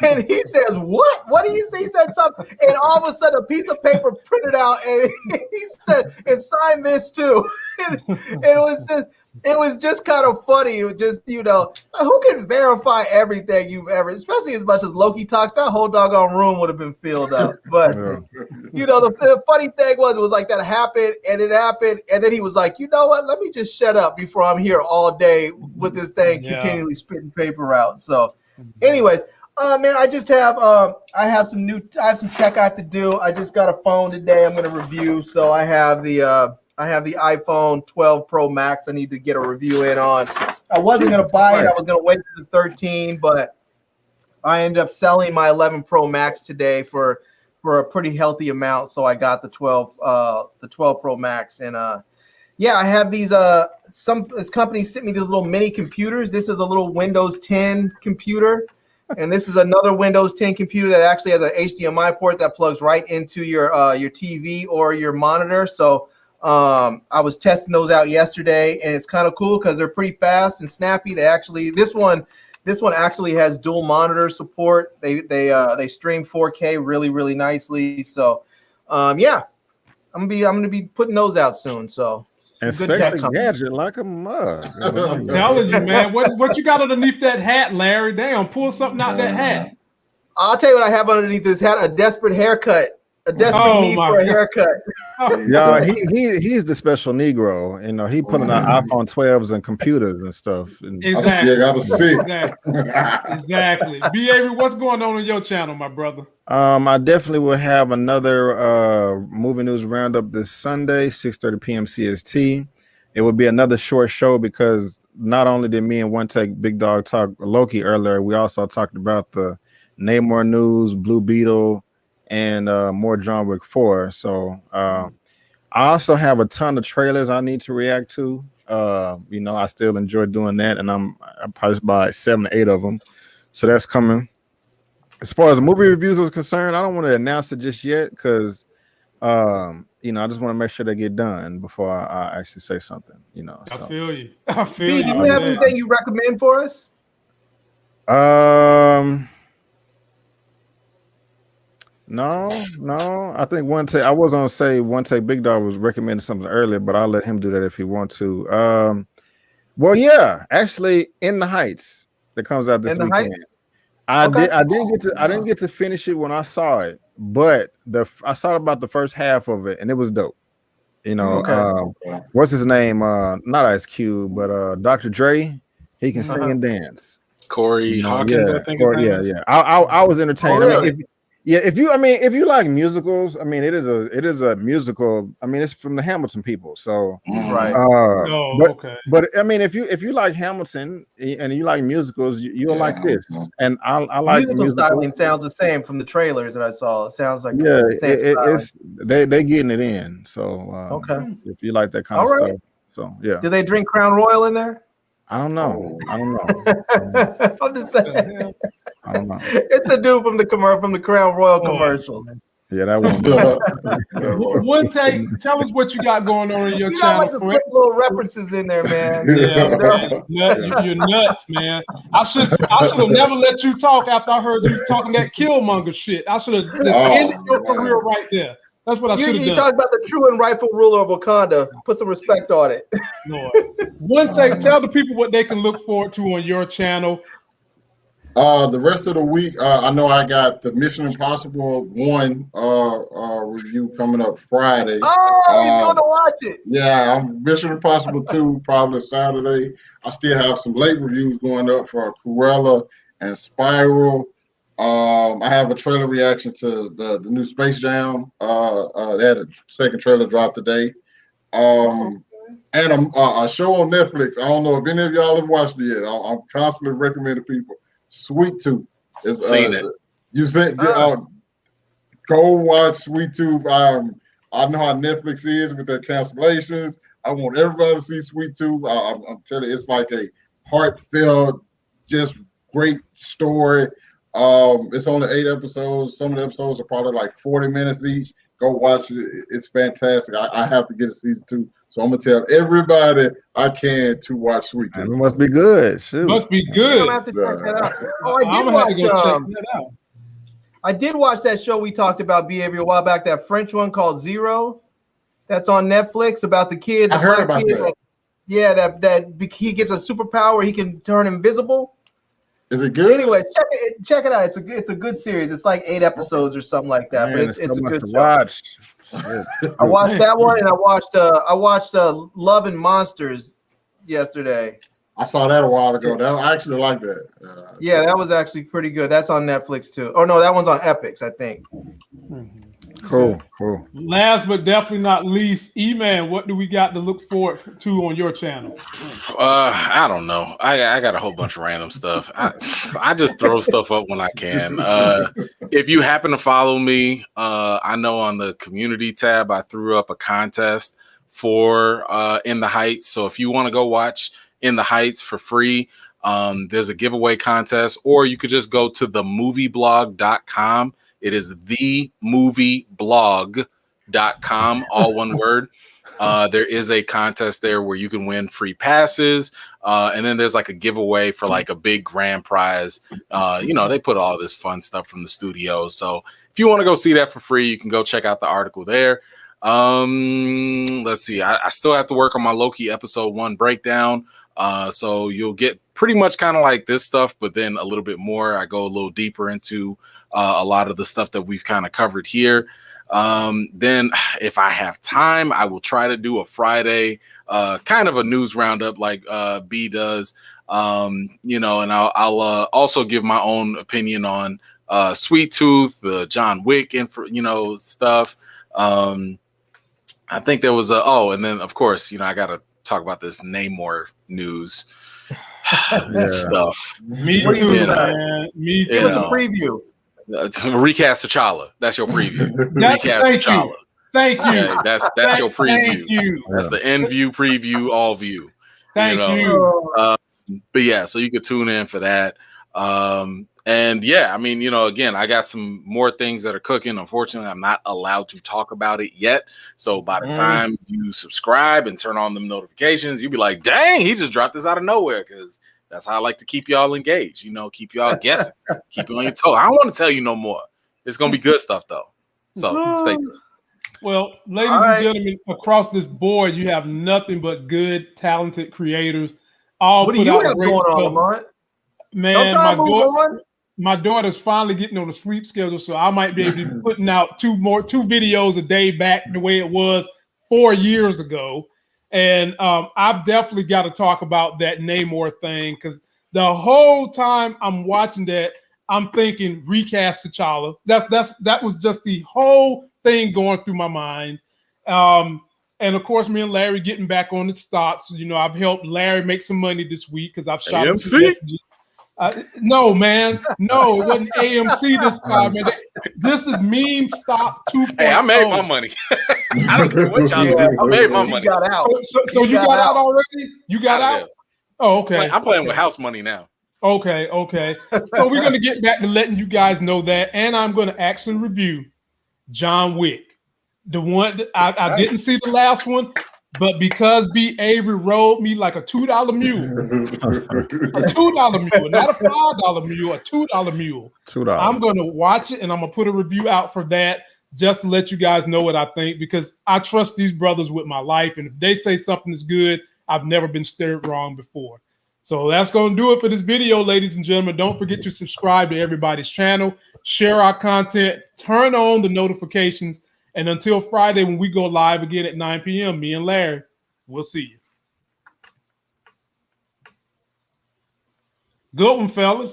And he says, "What? What do you say?" He said something, and all of a sudden, a piece of paper printed out, and he said, "And sign this too." And it was just kind of funny. It was just, who can verify everything you've ever, especially as much as Loki talks, that whole doggone room would have been filled up. But, the funny thing was, it was like that happened, and it happened, and then he was like, you know what, let me just shut up before I'm here all day with this thing continually spitting paper out. So, anyways, man, I just have, I have some tech I have to do. I just got a phone today I'm going to review. So I have the iPhone 12 Pro Max I need to get a review in on. I wasn't going to buy it. I was going to wait for the 13, but I ended up selling my 11 Pro Max today for a pretty healthy amount. So I got the 12 Pro Max. And I have these, this company sent me these little mini computers. This is a little Windows 10 computer. And this is another Windows 10 computer that actually has an HDMI port that plugs right into your TV or your monitor. So I was testing those out yesterday, and it's kind of cool because they're pretty fast and snappy. They actually this one actually has dual monitor support. They stream 4K really, really nicely. So I'm gonna be putting those out soon. So Inspector Gadget like a mug. I'm telling you, man. What you got underneath that hat, Larry? Damn, pull something out that hat. I'll tell you what I have underneath this hat: a desperate haircut. A desperate need for a haircut. Yeah, he's the special Negro. He putting out iPhone 12s and computers and stuff. Exactly. I was sick. Exactly. B.A., what's going on your channel, my brother? I definitely will have another movie news roundup this Sunday, 6:30 p.m. CST. It will be another short show because not only did me and One Take Big Dog talk Loki earlier, we also talked about the Namor news, Blue Beetle, and more John Wick 4. So I also have a ton of trailers I need to react to. I still enjoy doing that, and I'm probably by 7 to 8 of them. So that's coming. As far as movie reviews are concerned, I don't want to announce it just yet because I just want to make sure they get done before I actually say something. So. I feel you. B, do you have anything you recommend for us? No. I think I was gonna say One Take Big Dog was recommending something earlier, but I'll let him do that if he wants to. Actually, In the Heights that comes out this weekend. I didn't get to finish it when I saw it, but I saw about the first half of it, and it was dope. What's his name? Not Ice Cube, but Dr. Dre. He can sing and dance. Corey Hawkins, I think. Yeah. I was entertained. Oh, really? If you like musicals, it is a musical. It's from the Hamilton people, so right. But if you like Hamilton and you like musicals, you'll like this. And I like musical styling. Sounds the same from the trailers that I saw. It sounds like it's they getting it in. So if you like that kind of stuff, so yeah. Do they drink Crown Royal in there? I don't know. I'm just saying. I don't know. It's a dude from the Crown Royal commercials. Yeah, that one. One Take, tell us what you got going on in your channel. Got like to flip little references in there, man. Yeah, you're nuts, man. I should have never let you talk after I heard you talking that Killmonger shit. I should have just ended your career right there. That's what I should have done. You talked about the true and rightful ruler of Wakanda. Put some respect on it. Lord. One Take, tell the people what they can look forward to on your channel. The rest of the week, I know I got the Mission Impossible 1 review coming up Friday. Oh, he's going to watch it. Yeah, Mission Impossible 2 probably Saturday. I still have some late reviews going up for Cruella and Spiral. I have a trailer reaction to the new Space Jam. They had a second trailer drop today. And a show on Netflix. I don't know if any of y'all have watched it yet. I'm constantly recommending people. Sweet Tooth. Seen it. You said go watch Sweet Tooth. I know how Netflix is with their cancellations. I want everybody to see Sweet Tooth. I'm telling you, it's like a heartfelt, just great story. It's only 8 episodes. Some of the episodes are probably like 40 minutes each. Go watch it. It's fantastic. I have to get a season 2. So I'm gonna tell everybody I can to watch Sweet Tooth. It must be good. Shoot. Must be good. I'm gonna have to check that out. Oh, I did watch that show we talked about, B-Avery, a while back, that French one called Zero. That's on Netflix about the kid. I heard about that. Yeah, that he gets a superpower. He can turn invisible. Is it good? Anyways, check it out. It's a good series. It's like 8 episodes or something like that. Man, but it's a good to show. watch. I watched that one, and I watched Love and Monsters yesterday. I saw that a while ago. I actually like that. Yeah, that was actually pretty good. That's on Netflix too. Oh no, that one's on Epix, I think. Cool. Last but definitely not least, E-Man, what do we got to look forward to on your channel? I don't know. I got a whole bunch of random stuff. I just throw stuff up when I can. If you happen to follow me, I know on the community tab I threw up a contest for In the Heights. So if you want to go watch In the Heights for free, there's a giveaway contest, or you could just go to themovieblog.com. It is themovieblog.com, all one word. There is a contest there where you can win free passes. And then there's like a giveaway for like a big grand prize. They put all this fun stuff from the studio. So if you want to go see that for free, you can go check out the article there. Let's see. I still have to work on my Loki episode 1 breakdown. So you'll get pretty much kind of like this stuff, but then a little bit more. I go a little deeper into a lot of the stuff that we've kind of covered here. Then if I have time, I will try to do a Friday kind of a news roundup like B does, and I'll also give my own opinion on Sweet Tooth, John Wick, and stuff. I think there was and then of course, I got to talk about this Namor news stuff. Me too, man. Me too. Give us a preview. Recast T'Challa. That's your preview. Recast T'Challa. Thank you. Okay, that's your preview. Thank you. That's the end view, preview, all view. Thank you. But yeah, so you could tune in for that. And yeah, I mean, again, I got some more things that are cooking. Unfortunately, I'm not allowed to talk about it yet. So by the time you subscribe and turn on them notifications, you'll be like, dang, he just dropped this out of nowhere, because that's how I like to keep y'all engaged, keep y'all guessing, keep you on your toe. I don't want to tell you no more. It's going to be good stuff, though. So stay tuned. Well, ladies and gentlemen, across this board, you have nothing but good, talented creators. What do you have going on, Lamont? Man, my daughter's finally getting on a sleep schedule, so I might be able to be putting out two videos a day back the way it was 4 years ago. And I've definitely got to talk about that Namor thing, because the whole time I'm watching that, I'm thinking recast T'Challa. That was just the whole thing going through my mind. And of course, me and Larry getting back on the stocks. I've helped Larry make some money this week because I've shot him some messages. No, man. No, it wasn't AMC this time, man. This is Meme Stock 2.0. Hey, I made my money. I don't care what y'all do. I made my money. You got out. So you got out already? You got out? Yeah. Oh, okay. I'm playing with house money now. Okay. So we're going to get back to letting you guys know that. And I'm going to actually review John Wick. The one, I didn't see the last one. But because B. Avery rode me like a $2 mule, a $2 mule, not a $5 mule, a $2 mule. I'm going to watch it, and I'm going to put a review out for that just to let you guys know what I think, because I trust these brothers with my life. And if they say something is good, I've never been steered wrong before. So that's going to do it for this video, ladies and gentlemen. Don't forget to subscribe to everybody's channel, share our content, turn on the notifications. And until Friday, when we go live again at 9 p.m., me and Larry, we'll see you. Good one, fellas.